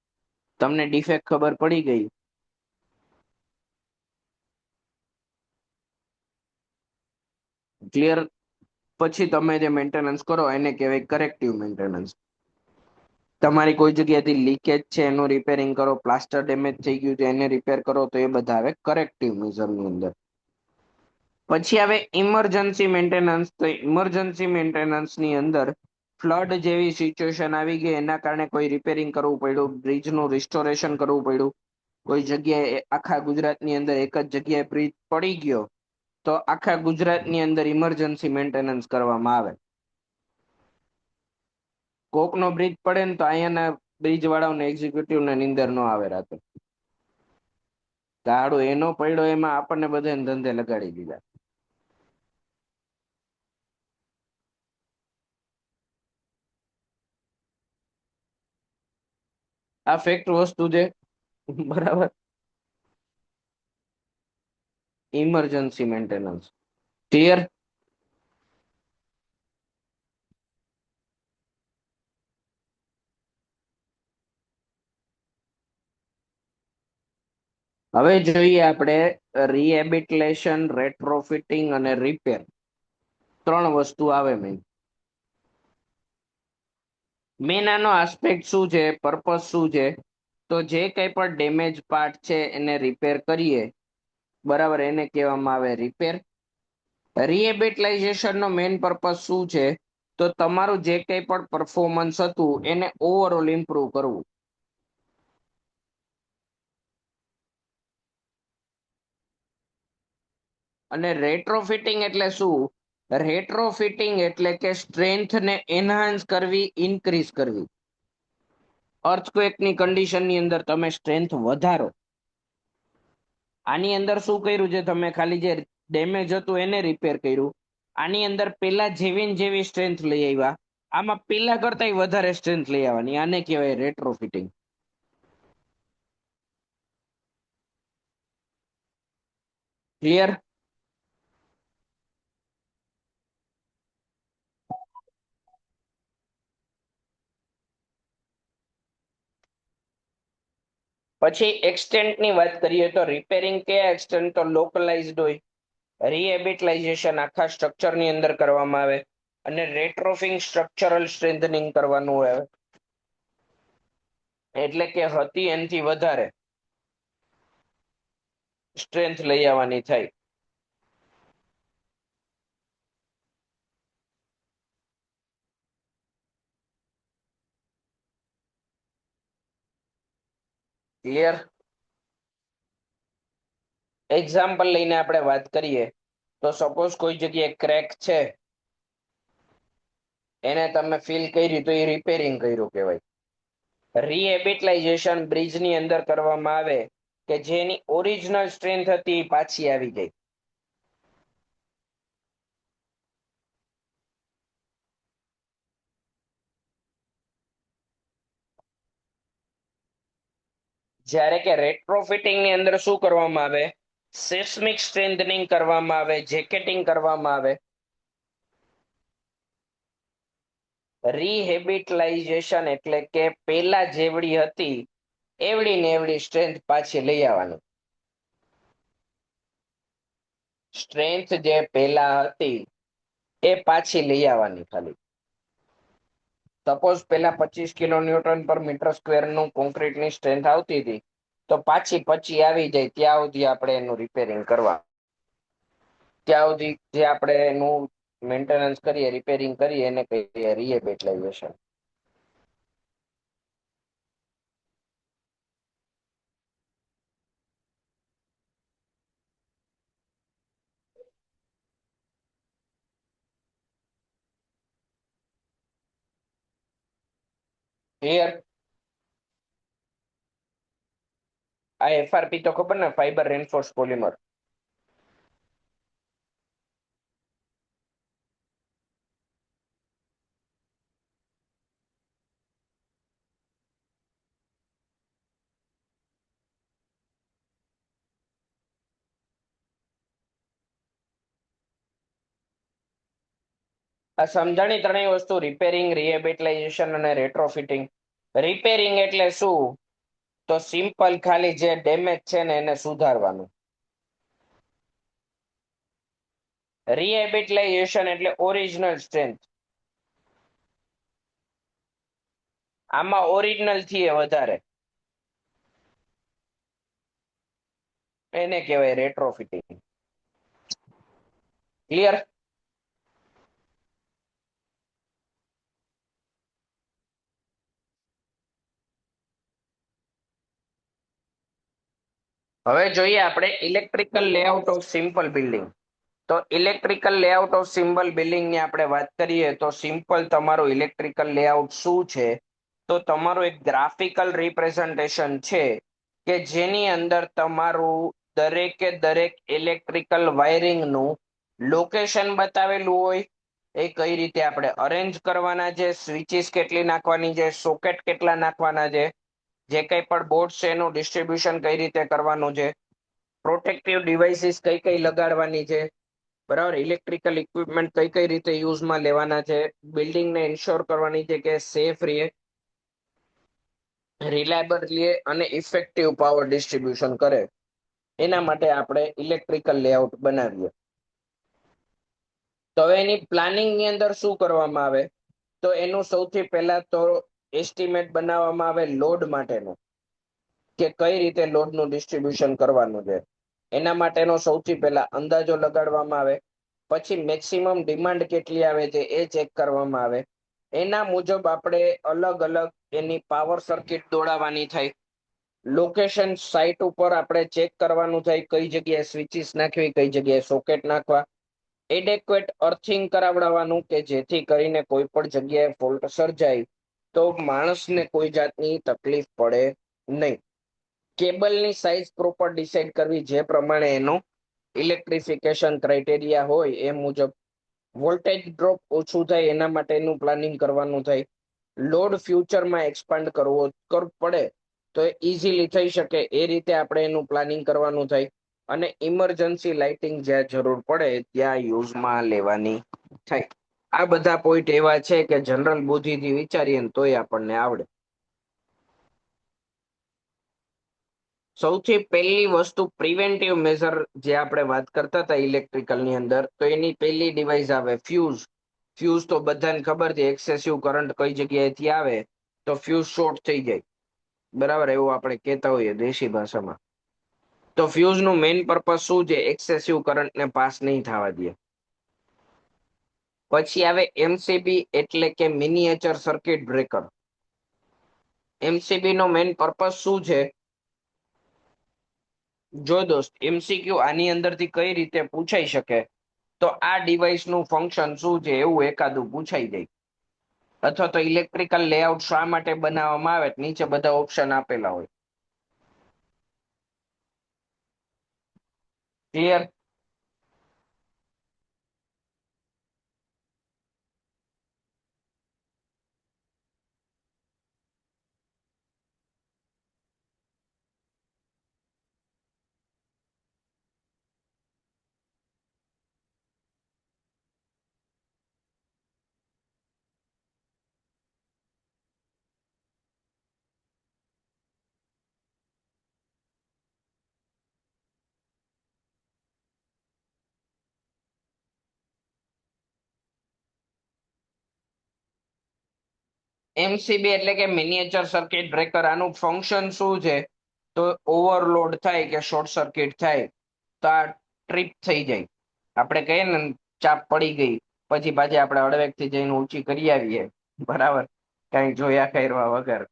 તમને ડિફેક્ટ ખબર પડી ગઈ, ક્લિયર, પછી તમે જે મેન્ટેનન્સ કરો એને કહેવાય કરેક્ટિવ મેન્ટેનન્સ. તમારી કોઈ જગ્યાથી લીકેજ છે એનું રિપેરિંગ કરો, પ્લાસ્ટર ડેમેજ થઈ ગયું છે એને રિપેર કરો, તો એ બધા આવે કરેક્ટિવ મેઝરની અંદર. પછી આવે ઇમરજન્સી મેન્ટેનન્સ. તો ઇમરજન્સી મેન્ટેનન્સ ની અંદર ફ્લડ જેવી સિચ્યુએશન આવી ગઈ, એના કારણે કોઈ રિપેરિંગ કરવું પડ્યું, બ્રિજનું રિસ્ટોરેશન કરવું પડ્યું, કોઈ જગ્યાએ આખા ગુજરાતની અંદર એક જ જગ્યાએ બ્રિજ પડી ગયો, તો આખા ગુજરાતની અંદર ઇમરજન્સી મેન્ટેનન્સ કરવામાં આવે. કોક નો બ્રિજ પડે ને તો અહીંયાના બ્રિજ વાળાઓને એક્ઝિક્યુટિવ ને નીંદર નો આવે રાતે. ગાડો એનો પડ્યો એમાં આપણને બધાને ધંધે લગાડી દીધા. આ ફેક્ટ વસ્તુ છે, બરાબર. Emergency maintenance. ક્લિયર. હવે જોઈએ આપણે રીહેબિલિટેશન, રેટ્રોફિટિંગ અને રિપેર. ત્રણ વસ્તુ આવે મેં. મેન આનો આસ્પેક્ટ શું છે, પર્પસ શું છે? તો જે કંઈ પણ ડેમેજ પાર્ટ છે એને રિપેર કરીએ, બરાબર, એને કહેવામાં આવે રિપેર. રીહેબિલિટેશન નો મેઇન પર્પસ શું છે? તો તમારું જે કંઈ પણ પરફોર્મન્સ હતું એને ઓવરઓલ ઇમ્પ્રુવ કરવું. અને રેટ્રોફિટિંગ એટલે શું? રેટ્રોફિટિંગ એટલે કે સ્ટ્રેન્થને એનહાન્સ કરવી, ઇન્ક્રીઝ કરવી. અર્થક્વેકની કન્ડિશનની અંદર તમે સ્ટ્રેન્થ વધારો. આની અંદર શું કર્યું છે? તમે ખાલી જે ડેમેજ હતું એને રિપેર કર્યું. આની અંદર પેલા જેવી જેવી સ્ટ્રેન્થ લઈ આવ્યા, આમાં પેલા કરતા વધારે સ્ટ્રેન્થ લઈ આવવાની. આને કહેવાય રેટ્રોફિટિંગ. ક્લિયર. પછી એક્સટેન્ટની વાત કરીએ તો રિપેરિંગ કયા એક્સટેન્ટ તો લોકલાઇઝડ હોય, રીહેબિલિટેશન આખા સ્ટ્રક્ચરની અંદર કરવામાં આવે, અને રેટ્રોફિંગ સ્ટ્રક્ચરલ સ્ટ્રેન્થનિંગ કરવાનું હોય, એટલે કે હતી એનાથી વધારે સ્ટ્રેન્થ લઈ આવવાની થાય. ક્લિયર. એક્ઝામ્પલ લઈને આપણે વાત કરીએ તો સપોઝ કોઈ જગ્યાએ ક્રેક છે, એને તમે ફીલ કરી તો એ રિપેરિંગ કર્યું કહેવાય. રીહેબિટલાઇઝેશન બ્રિજની અંદર કરવામાં આવે કે જેની ઓરિજિનલ સ્ટ્રેન્થ હતી એ પાછી આવી ગઈ. જ્યારે કે રેટ્રોફિટિંગ ની અંદર શું કરવામાં આવે? સિસ્મિક સ્ટ્રેન્થનિંગ કરવામાં આવે, જેકેટિંગ કરવામાં આવે. રીહેબિટલાઇઝેશન એટલે કે પેલા જેવડી હતી એવડી ને એવડી સ્ટ્રેન્થ પાછી લઈ આવવાની. સ્ટ્રેન્થ જે પેલા હતી એ પાછી લઈ આવવાની ખાલી. સપોઝ પેલા 25 કિલો ન્યૂટન પર મીટર સ્ક્વેર નું કોન્ક્રીટની સ્ટ્રેન્થ આવતી હતી, તો પાછી 25 આવી જાય ત્યાં સુધી આપણે એનું રિપેરિંગ કરવા. ત્યાં સુધી જે આપણે એનું મેન્ટેનન્સ કરીએ, રિપેરિંગ કરીએ, એને કહીએ રીહેબિટલાઇઝેશન. ક્લિયર? આ એફઆરપી તો ખબર ને, ફાઈબર રેન્ફોર્સ પોલિમર. આ સમજાણી ત્રણેય વસ્તુ: રિપેરિંગ, રીહેબિટલાઇઝેશન અને રેટ્રોફિટિંગ. રિપેરિંગ એટલે શું? તો સિમ્પલ ખાલી જે ડેમેજ છે ને એને સુધારવાનું. રીહેબિટલાઇઝેશન એટલે ઓરિજિનલ સ્ટ્રેન્થ. આમાં ઓરિજિનલ થી વધારે, એને કહેવાય રેટ્રોફિટિંગ. ક્લિયર? હવે જોઈએ આપણે electrical layout of simple building. તો electrical layout of simple building ની આપણે વાત કરીએ તો સિમ્પલ તમારું ઇલેક્ટ્રિકલ લેઆઉટ શું છે? તો તમારું એક ગ્રાફિકલ રિપ્રેઝન્ટેશન છે કે જેની અંદર તમારું દરેકે દરેક ઇલેક્ટ્રિકલ વાયરિંગનું લોકેશન બતાવેલું હોય, એ કઈ રીતે આપણે અરેન્જ કરવાના છે, સ્વિચીસ કેટલી નાખવાની છે, સોકેટ કેટલા નાખવાના છે, જે કંઈ પણ બોર્ડ છે એનું ડિસ્ટ્રીબ્યુશન કઈ રીતે કરવાનું છે, પ્રોટેક્ટિવ ડિવાઇસીસ કઈ કઈ લગાડવાની છે, બરાબર, ઇલેક્ટ્રિકલ ઇક્વિપમેન્ટ કઈ કઈ રીતે યુઝમાં લેવાના છે, બિલ્ડિંગને ઇન્શ્યોર કરવાની છે કે સેફ રહે, રિલાયબલ રહે અને ઇફેક્ટિવ પાવર ડિસ્ટ્રીબ્યુશન કરે, એના માટે આપણે ઇલેક્ટ્રિકલ લેઆઉટ બનાવીએ. તો એની પ્લાનિંગ ની અંદર શું કરવામાં આવે? તો એનું સૌથી પહેલા તો એસ્ટિમેટ બનાવવામાં આવે લોડ માટેનું, કે કઈ રીતે લોડનું ડિસ્ટ્રીબ્યુશન કરવાનું છે. એના માટેનો સૌથી પહેલા અંદાજો લગાડવામાં આવે. પછી મેક્સિમમ ડિમાન્ડ કેટલી આવે છે એ ચેક કરવામાં આવે. એના મુજબ આપણે અલગ અલગ એની પાવર સર્કિટ દોડાવવાની થાય. લોકેશન સાઇટ ઉપર આપણે ચેક કરવાનું થાય કઈ જગ્યાએ સ્વિચીસ નાખવી, કઈ જગ્યાએ સોકેટ નાખવા. એડેક્વેટ અર્થિંગ કરાવડાવવાનું કે જેથી કરીને કોઈ પણ જગ્યાએ ફોલ્ટ સર્જાય તો માણસને કોઈ જાતની તકલીફ પડે નહીં. કેબલની સાઇઝ પ્રોપર ડિસાઇડ કરવી, જે પ્રમાણે એનું ઇલેક્ટ્રિફિકેશન ક્રાઇટેરિયા હોય એ મુજબ. વોલ્ટેજ ડ્રોપ ઓછું થાય એના માટેનું પ્લાનિંગ કરવાનું થાય. લોડ ફ્યુચરમાં એક્સપાન્ડ કરવો પડે તો એ ઇઝીલી થઈ શકે એ રીતે આપણે એનું પ્લાનિંગ કરવાનું થાય. અને ઇમરજન્સી લાઇટિંગ જ્યાં જરૂર પડે ત્યાં યુઝમાં લેવાની થાય. આ બધા પોઈન્ટ એવા છે કે જનરલ બુદ્ધિથી વિચારીએ ને તોય આપણને આવડે. સૌથી પહેલી વસ્તુ પ્રિવેન્ટિવ મેઝર, જે આપણે વાત કરતા હતા ઇલેક્ટ્રિકલની અંદર, તો એની પહેલી ડિવાઇસ આવે ફ્યુઝ. ફ્યુઝ તો બધાને ખબર છે, એક્સેસિવ કરંટ કઈ જગ્યાએથી આવે તો ફ્યુઝ શોર્ટ થઈ જાય, બરાબર, એવું આપણે કહેતા હોઈએ દેશી ભાષામાં. તો ફ્યુઝનું મેઇન પર્પઝ શું છે? એક્સેસિવ કરંટને પાસ નહીં થવા દે. પછી આવે એમસીબી એટલે કે મિનિએચર સર્કિટ બ્રેકર. એમસીબી નો મેઇન પર્પઝ શું છે? જો દોસ્ત, એમસીક્યુ આની અંદરથી કઈ રીતે પૂછાઈ શકે, તો આ ડિવાઇસનું ફંક્શન શું છે એવું એકાદું પૂછાઈ જાય. અથવા તો ઇલેક્ટ્રિકલ લેઆઉટ શા માટે બનાવવામાં આવે નીચે બધા ઓપ્શન આપેલા હોય. ક્લિયર? એમસીબી એટલે કે મિનિએચર સર્કિટ બ્રેકર. આનું ફંક્શન શું છે? તો ઓવરલોડ થાય કે શોર્ટ સર્કિટ થાય તો આ ટ્રીપ થઈ જાય. આપણે કહીએ ને ચાપ પડી ગઈ, પછી પાછી આપણે હળવેક થી જઈને ઊંચી કરી આવીએ, બરાબર, કઈ જોયા કર્યા વગર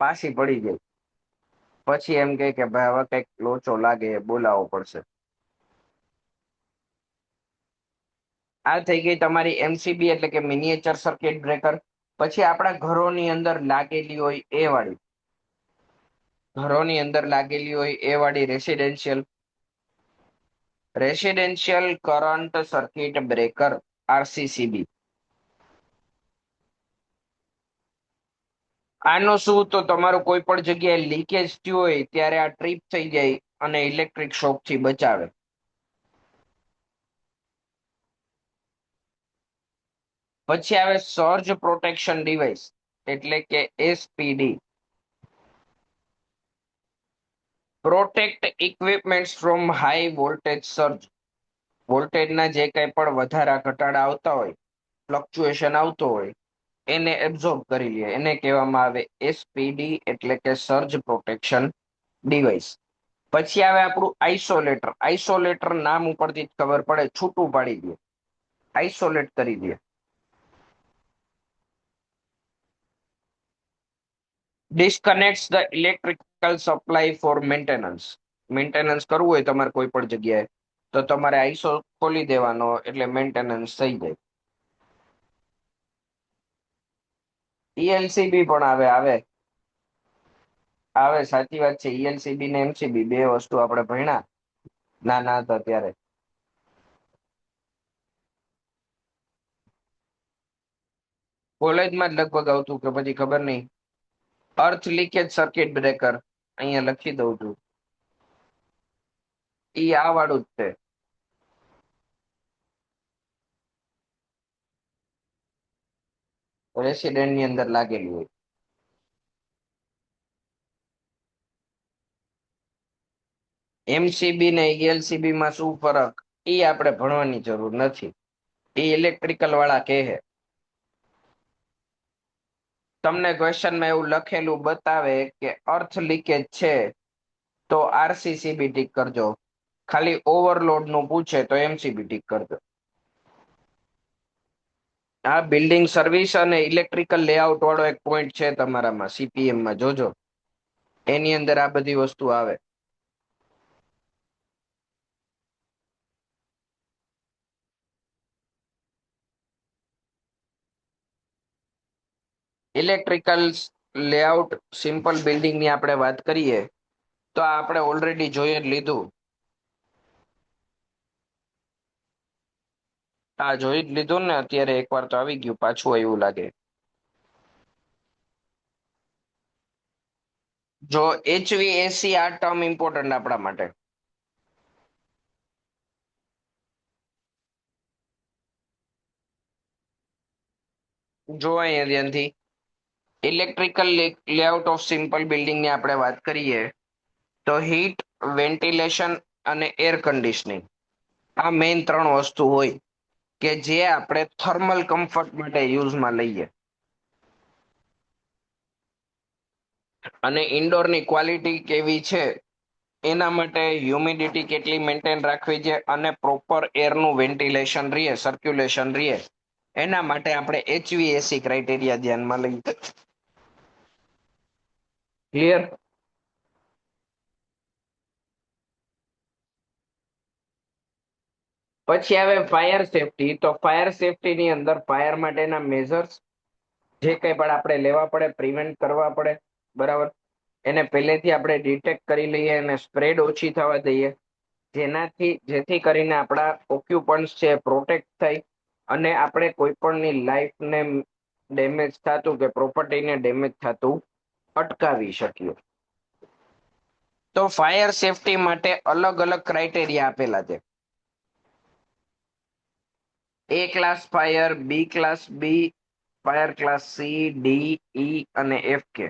પાછી પડી જાય. પછી એમ કે ભાઈ હવે કઈક લોચો લાગે, બોલાવવો પડશે. આ થઈ ગઈ તમારી એમસીબી એટલે કે મિનિએચર સર્કિટ બ્રેકર. પછી આપણા ઘરોની અંદર લાગેલી હોય એ વાળી, ઘરોની અંદર લાગેલી હોય એ વાળી residential current circuit breaker, RCCB. આનું શું? તો તમારું કોઈ પણ જગ્યાએ લીકેજ થયું હોય ત્યારે આ ટ્રીપ થઈ જાય અને ઇલેક્ટ્રિક શોક થી બચાવે. પછી આવે સર્જ પ્રોટેક્શન ડિવાઇસ એટલે કે SPD. Protect equipment from high voltage surge. વોલ્ટેજના જે કંઈ પણ વધારા ઘટાડા આવતા હોય, ફ્લક્ચ્યુએશન આવતો હોય, એને એબ્ઝોર્બ કરી લે. એને કહેવામાં આવે એસપીડી એટલે કે સર્જ પ્રોટેક્શન ડિવાઇસ. પછી આવે આપણું આઈસોલેટર. આઈસોલેટર નામ ઉપરથી જ ખબર પડે, છૂટું પાડી દે, આઈસોલેટ કરી દે. Disconnect the electrical supply for maintenance. Maintenance કરવું હોય તમારે કોઈ પણ જગ્યાએ તો તમારે આઈસો ખોલી દેવાનો એટલે મેન્ટેનન્સ થઈ જાય. ઈએલસીબી પણ આવે આવે આવે સાચી વાત છે. ઈએલસીબી ને એમસીબી બે વસ્તુ આપણે ભણ્યા નાના હતા ત્યારે. કોલેજમાં જ લગભગ આવતું કે પછી ખબર નહીં. અર્થ લીકેજ સર્કિટ બ્રેકર અહીંયા લખી દઉં છું. ઈ આ વાળું જ છે. રેસિડેન્ટ ની અંદર લાગેલી હોય. એમસીબી ને ઈએલસીબી માં શું ફરક? એ આપણે ભણવાની જરૂર નથી. એ ઇલેક્ટ્રિકલ વાળા કહે. તમને ક્વેશ્ચનમાં એવું લખેલું બતાવે કે અર્થ લીકેજ છે તો આરસીસીબી ટીક કરજો. ખાલી ઓવરલોડ નું પૂછે તો એમસીબી ટીક કરજો. આ બિલ્ડિંગ સર્વિસ અને ઇલેક્ટ્રિકલ લેઆઉટ વાળો એક પોઈન્ટ છે તમારામાં સીપીએમમાં, જોજો. એની અંદર આ બધી વસ્તુ આવે. ઇલેક્ટ્રિકલ લેઆઉટ સિમ્પલ બિલ્ડિંગ ની આપણે વાત કરીએ તો આ આપણે ઓલરેડી જોઈ જ લીધું. આ જોઈ જ લીધું ને અત્યારે, એકવાર તો આવી ગયું, પાછું એવું લાગે. જો એચવીએસી આ ટર્મ ઇમ્પોર્ટન્ટ આપણા માટે. જો અહીંયા ધ્યાનથી, electrical layout of simple building ની આપણે વાત કરીએ તો હીટ, વેન્ટિલેશન અને એર કન્ડિશનિંગ આ મેઇન ત્રણ વસ્તુ હોય કે જે આપણે થર્મલ કમ્ફર્ટ માટે યુઝમાં લઈએ. અને ઇન્ડોરની ક્વોલિટી કેવી છે એના માટે હ્યુમિડિટી કેટલી મેન્ટેન રાખવી છે અને પ્રોપર એરનું વેન્ટિલેશન રહીએ, સર્ક્યુલેશન રહીએ, એના માટે આપણે એચવીએસી ક્રાઇટેરિયા ધ્યાનમાં લઈએ. ક્લિયર? પછી આવે ફાયર સેફટી. તો ફાયર સેફટી ની અંદર ફાયર માટેના મેઝર્સ જે કઈ પણ આપણે લેવા પડે, પ્રિવેન્ટ કરવા પડે, બરાબર. એને પહેલેથી આપણે ડિટેક્ટ કરી લઈએ અને સ્પ્રેડ ઓછી થવા દઈએ, જેથી કરીને આપણા ઓક્યુપન્ટ્સ છે પ્રોટેક્ટ થાય અને આપણે કોઈ પણની લાઈફને ડેમેજ થતું કે પ્રોપર્ટીને ડેમેજ થતું અટકાવી શકીએ. તો ફાયર સેફટી માટે અલગ અલગ ક્રાઇટેરિયા આપેલા છે. એ ક્લાસ ફાયર, બી ક્લાસ બી, ફાયર ક્લાસ સી, ડી, ઈ અને એફ કે.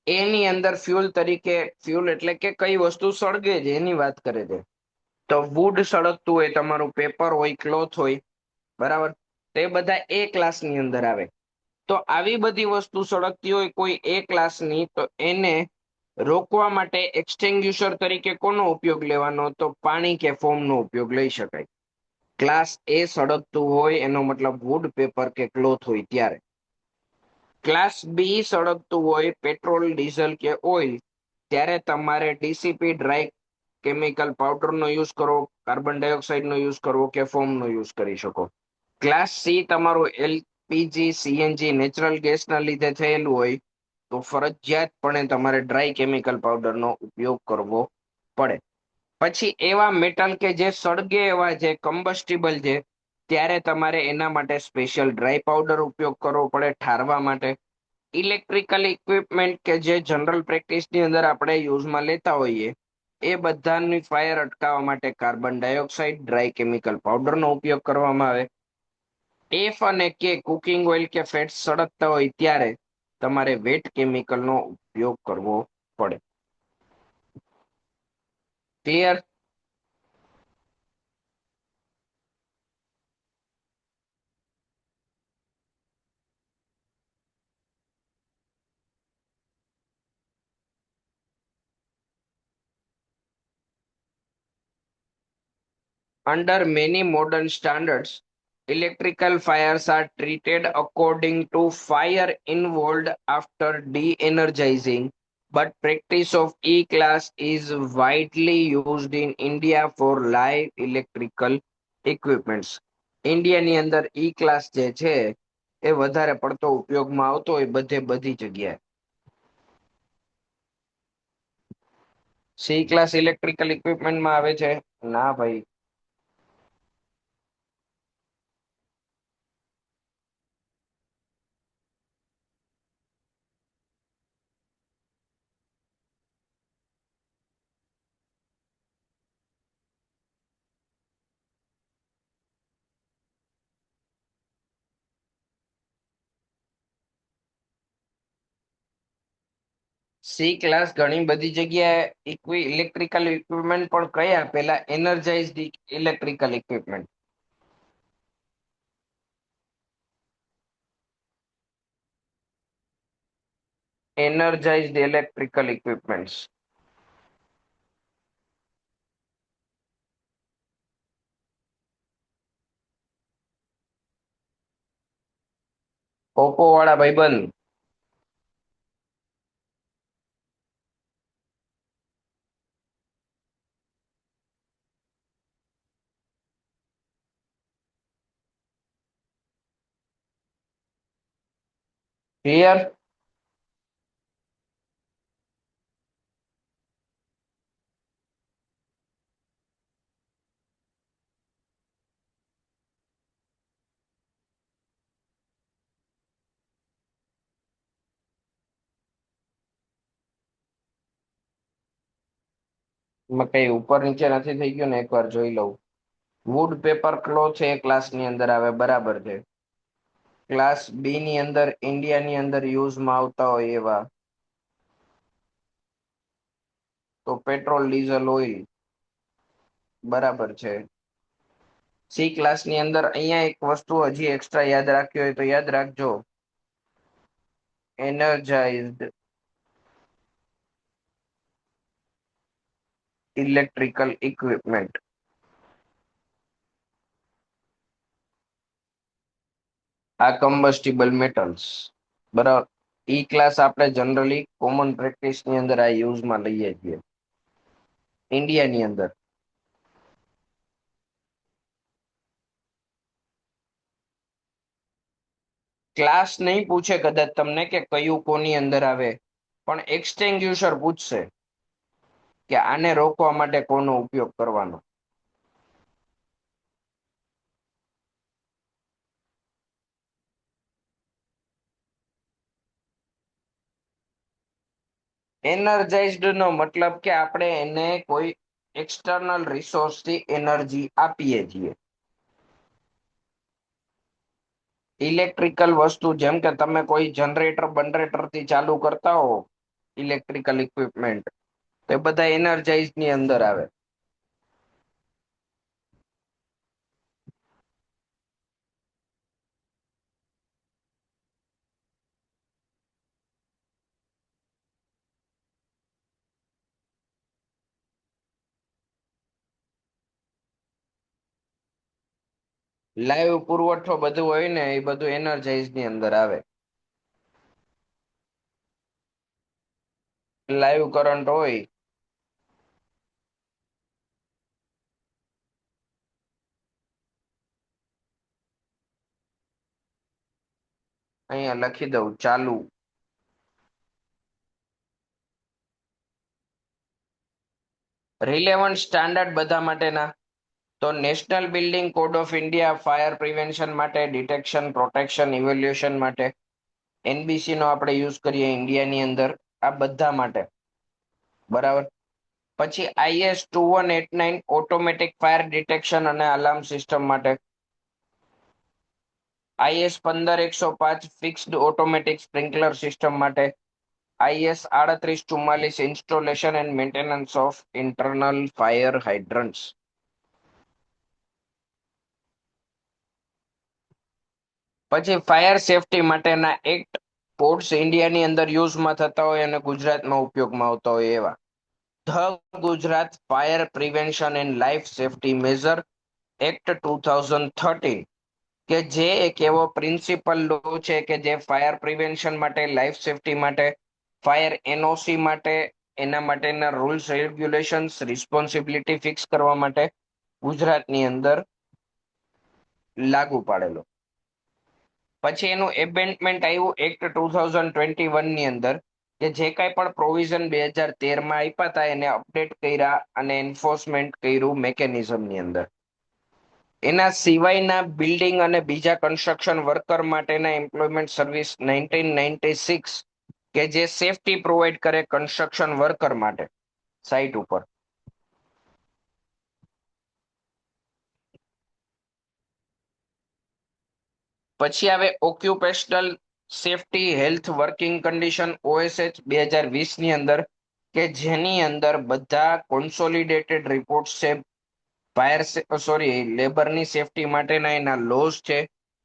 એની અંદર ફ્યુલ તરીકે, ફ્યુલ એટલે કે કઈ વસ્તુ સળગે છે એની વાત કરે છે. તો વુડ સળગતું હોય, તમારું પેપર હોય, ક્લોથ હોય, બરાબર, તે બધા એ ક્લાસની અંદર આવે. તો આવી બધી વસ્તુ સળગતી હોય કોઈ એ ક્લાસની, તો એને રોકવા માટે એક્સટેન્ગ્યુશર તરીકે કોનો ઉપયોગ લેવાનો? તો પાણી કે ફોર્મનો ઉપયોગ લઈ શકાય. ક્લાસ એ સળગતું હોય એનો મતલબ વુડ, પેપર કે ક્લોથ હોય ત્યારે. ક્લાસ બી સળગતું હોય, પેટ્રોલ, ડીઝલ કે ઓઇલ, ત્યારે તમારે ડીસીપી, ડ્રાય કેમિકલ પાવડરનો યુઝ કરો, કાર્બન ડાયોક્સાઇડનો યુઝ કરવો કે ફોર્મનો યુઝ કરી શકો. ક્લાસ સી તમારું એલપીજી, સીએનજી, નેચરલ ગેસના લીધે થયેલું હોય, તો ફરજિયાતપણે તમારે ડ્રાય કેમિકલ પાવડરનો ઉપયોગ કરવો પડે. પછી એવા મેટલ કે જે સળગે એવા જે કમ્બસ્ટિબલ છે, ત્યારે તમારે એના માટે સ્પેશિયલ ડ્રાય પાવડર ઉપયોગ કરવો પડે ઠારવા માટે. ઇલેક્ટ્રિકલ ઇક્વિપમેન્ટ કે જે જનરલ પ્રેક્ટિસની અંદર આપણે યુઝમાં લેતા હોઈએ, એ બધાની ફાયર અટકાવવા માટે કાર્બન ડાયોક્સાઇડ, ડ્રાય કેમિકલ પાવડરનો ઉપયોગ કરવામાં આવે. એફ અને કે કુકિંગ ઓઇલ કે ફેટ સળગતા હોય ત્યારે તમારે વેટ કેમિકલનો ઉપયોગ કરવો પડે. Clear? Under many modern standards, electrical fires are treated according to fire involved after de-energizing, but practice of E-class is widely used in India for live electrical equipments. ઇન્ડિયાની અંદર ઈ class જે છે એ વધારે પડતો ઉપયોગમાં આવતો હોય બધી જગ્યાએ. સી ક્લાસ ઇલેક્ટ્રિકલ ઇક્વિપમેન્ટમાં આવે છે? ના ભાઈ. સી ક્લાસ ઘણી બધી જગ્યાએ ઇલેક્ટ્રિકલ ઇક્વિપમેન્ટ પણ કયા પેલા energised electrical equipment. Energised electrical equipments. ઓપ્પો વાળા ભાઈબંધ. ક્લિયર? કઈ ઉપર નીચે નથી થઈ ગયું ને? એકવાર જોઈ લઉં. વુડ, પેપર, ક્લોથ એ ક્લાસની અંદર આવે, બરાબર છે. ક્લાસ બી ની અંદર ઇન્ડિયાની અંદર યુઝમાં આવતા હોય એવા તો પેટ્રોલ, ડીઝલ, ઓઇલ, બરાબર છે. સી ક્લાસની અંદર અહીંયા એક વસ્તુ હજી એક્સ્ટ્રા યાદ રાખ્યો હોય તો યાદ રાખજો. Energised electrical equipment. આ કમ્બસ્ટિબલ મેટલ્સ, બરાબર. ઈ ક્લાસ આપણે જનરલી કોમન પ્રેક્ટિસની અંદર આ યુઝમાં લઈએ છીએ ઇન્ડિયાની અંદર. ક્લાસ નહીં પૂછે કદાચ તમને કે કયું કોની અંદર આવે, પણ એક્સટેન્ગ્યુશર પૂછશે કે આને રોકવા માટે કોનો ઉપયોગ કરવાનો. એનર્જાઇઝ્ડ નો મતલબ કે આપણે એને કોઈ એક્સટર્નલ રિસોર્સ થી એનર્જી આપીએ છીએ. ઇલેક્ટ્રિકલ વસ્તુ જેમ કે તમે કોઈ જનરેટર બનરેટર થી ચાલુ કરતા હો, ઇલેક્ટ્રિકલ ઇક્વિપમેન્ટ, તે બધા એનર્જાઇઝ ની અંદર આવે. લાઈવ પુરવઠો બધું હોય ને એ બધું એનર્જાઇઝ ની અંદર આવે. લાઈવ કરંટ હોય. અહીંયા લખી દઉં ચાલુ. રિલેવન્ટ સ્ટાન્ડર્ડ બધા માટેના. તો national building code of India fire prevention માટે, ડિટેક્શન પ્રોટેક્શન ઇવેલ્યુએશન માટે, એનબીસી નો આપણે યુઝ કરીએ ઇન્ડિયાની અંદર, આ બધા માટે. બરાબર. પછી IS 2189 ઓટોમેટિક ફાયર ડિટેક્શન અને અલાર્મ સિસ્ટમ માટે. IS 15 105 fixed automatic sprinkler system માટે. IS 38 44 installation and maintenance of internal fire hydrants. પછી ફાયર સેફટી માટેના એક્ટ કોડ્સ ઇન્ડિયાની અંદર યુઝમાં થતા હોય અને ગુજરાતમાં ઉપયોગમાં આવતા હોય એવા. The Gujarat fire prevention and life safety major act 2013, કે જે એક એવો પ્રિન્સિપલ લો છે કે જે ફાયર પ્રિવેન્શન માટે, લાઈફ સેફટી માટે, ફાયર એનઓસી માટે, એના માટેના રૂલ્સ રેગ્યુલેશન્સ રિસ્પોન્સિબિલિટી ફિક્સ કરવા માટે ગુજરાતની અંદર લાગુ પાડેલો. પછી એનું એમેન્ડમેન્ટ આવ્યું એક્ટ 2021 ની અંદર, કે જે કાંઈ પણ પ્રોવિઝન 2013 માં આપ્યા હતા એને અપડેટ કર્યા અને એન્ફોર્સમેન્ટ કર્યું મેકેનિઝમની અંદર. એના સિવાયના બિલ્ડિંગ અને બીજા કન્સ્ટ્રક્શન વર્કર માટેના એમ્પ્લોયમેન્ટ સર્વિસ 1996, કે જે સેફટી પ્રોવાઈડ કરે કન્સ્ટ્રક્શન વર્કર માટે સાઇટ ઉપર. પછી આવે occupational safety health working condition OSH 2020 ની અંદર, કે જેની અંદર બધા કોન્સોલિડેટેડ રિપોર્ટ છે. ફાયર લેબરની સેફટી માટેના એના લોઝ છે.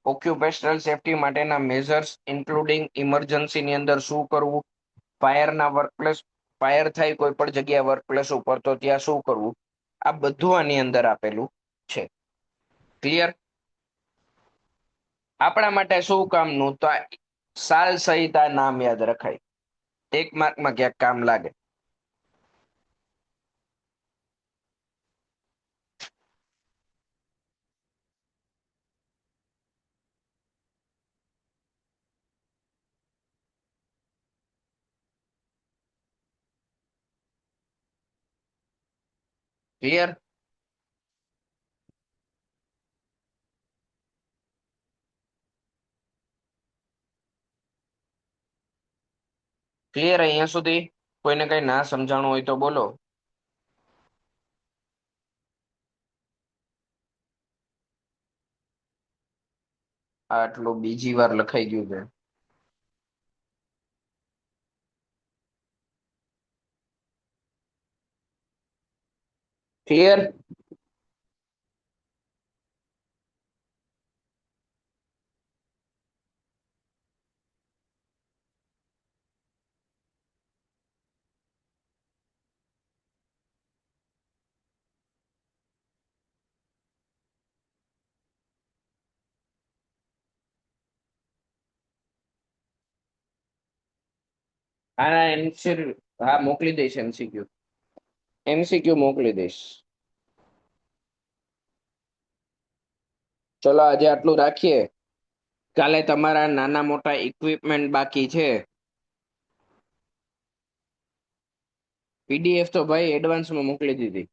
ઓક્યુપેશનલ સેફટી માટેના મેઝર્સ ઇન્ક્લુડિંગ ઇમરજન્સીની અંદર શું કરવું, ફાયરના વર્કપ્લેસ, ફાયર થાય કોઈ પણ જગ્યાએ વર્કપ્લેસ ઉપર તો ત્યાં શું કરવું, આ બધું આની અંદર આપેલું છે. ક્લિયર. આપણા માટે શું કામનું, તો સાલ સહિત આ નામ યાદ રખાય, એક માર્કમાં ક્યાંક કામ લાગે. ક્લિયર. ક્લિયર અહીંયા સુધી. કોઈને કઈ ના સમજાણું હોય તો બોલો. આટલું બીજી વાર લખાઈ ગયું છે. ક્લિયર. હા હા મોકલી દઈશ MCQ. MCQ મોકલી દઈશ. ચલો આજે આટલું રાખીએ. કાલે તમારા નાના મોટા ઇક્વિપમેન્ટ બાકી છે. પીડીએફ તો ભાઈ એડવાન્સમાં મોકલી દીધી.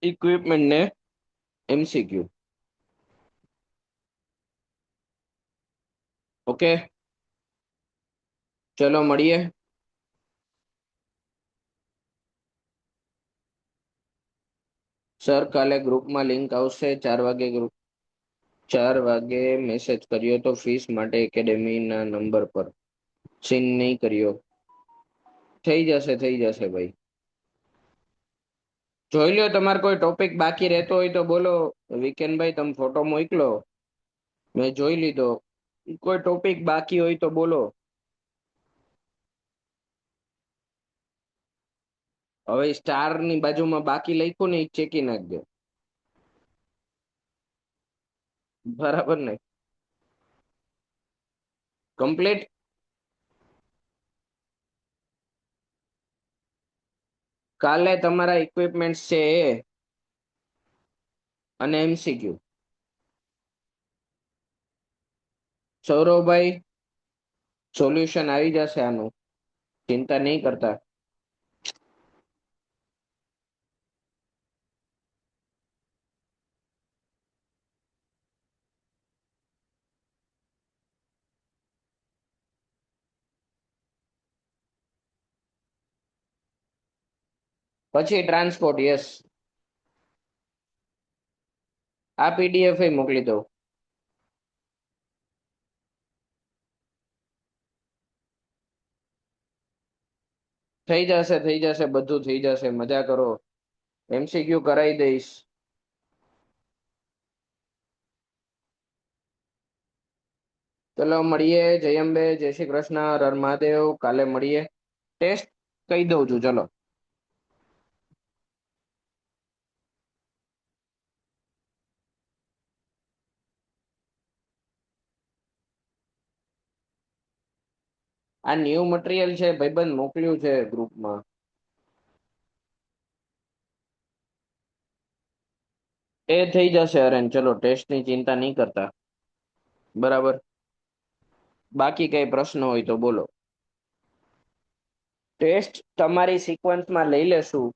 ઇક્વિપમેન્ટ ને એમસીક્યુ. ઓકે, ચલો મળીએ. સર કાલે ગ્રુપમાં લિંક આવશે 4 વાગે. 4 વાગે મેસેજ કર્યો તો ફીસ માટે એકેડેમીના નંબર પર. સીન નહીં કર્યો. થઈ જશે ભાઈ. જોઈ લ્યો તમારે કોઈ ટોપિક બાકી રહેતો હોય તો બોલો. વિકેનભાઈ તમે ફોટો મોકલો. મેં જોઈ લીધો. કોઈ ટોપિક બાકી હોય તો બોલો. હવે સ્ટાર ની બાજુમાં બાકી લખ્યું ને એ ચેકી નાખજો. બરાબર ને? કમ્પ્લીટ. કાલે તમારા ઇક્વિપમેન્ટ છે એ અને એમસીક્યુ. સૌરવભાઈ સોલ્યુશન આવી જશે આનું, ચિંતા નહીં કરતા. પછી ટ્રાન્સપોર્ટ, યસ. આ પીડીએફ મોકલી દો. થઈ જશે બધું થઈ જશે, મજા કરો. એમસીક્યુ કરાવી દઈશ. ચલો મળીએ. જય અંબે, જય શ્રી કૃષ્ણ, હર હર મહાદેવ. કાલે મળીએ. ટેસ્ટ કહી દઉં છું, ચલો. આ ન્યૂ મટીરિયલ છે ભાઈબંધ, મોકલ્યું છે ગ્રુપમાં. એ થઈ જશે અરેન. ચલો ટેસ્ટની ચિંતા નહીં કરતા. બરાબર. બાકી કઈ પ્રશ્ન હોય તો બોલો. ટેસ્ટ તમારી સિક્વન્સમાં લઈ લેશું.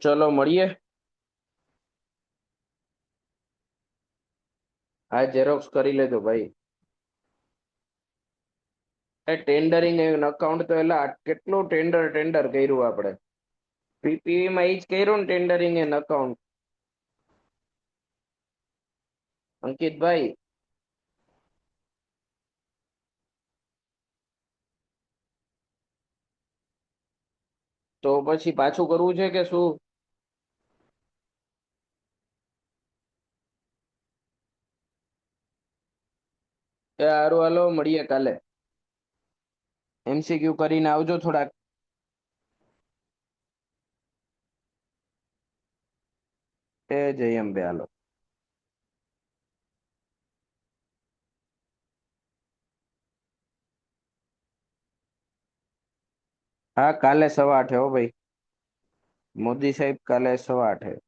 ચલો મળીએ. હા, ઝેરોક્સ કરી લેજો ભાઈ. એ ટેન્ડરિંગ અકાઉન્ટ તો એટલે કેટલું ટેન્ડર કર્યું આપણે. પીપીવી માં ઈ જ કર્યું ને, ટેન્ડરિંગ એન અકાઉન્ટ. અંકિતભાઈ, તો પછી પાછું કરવું છે કે શું? એ હારું, હાલો મળીએ કાલે. એમસીક્યુ કરીને આવજો થોડાક. એ જય અંબે, હાલો. હા, કાલે 8:15 હો ભાઈ. મોદી સાહેબ કાલે 8:15.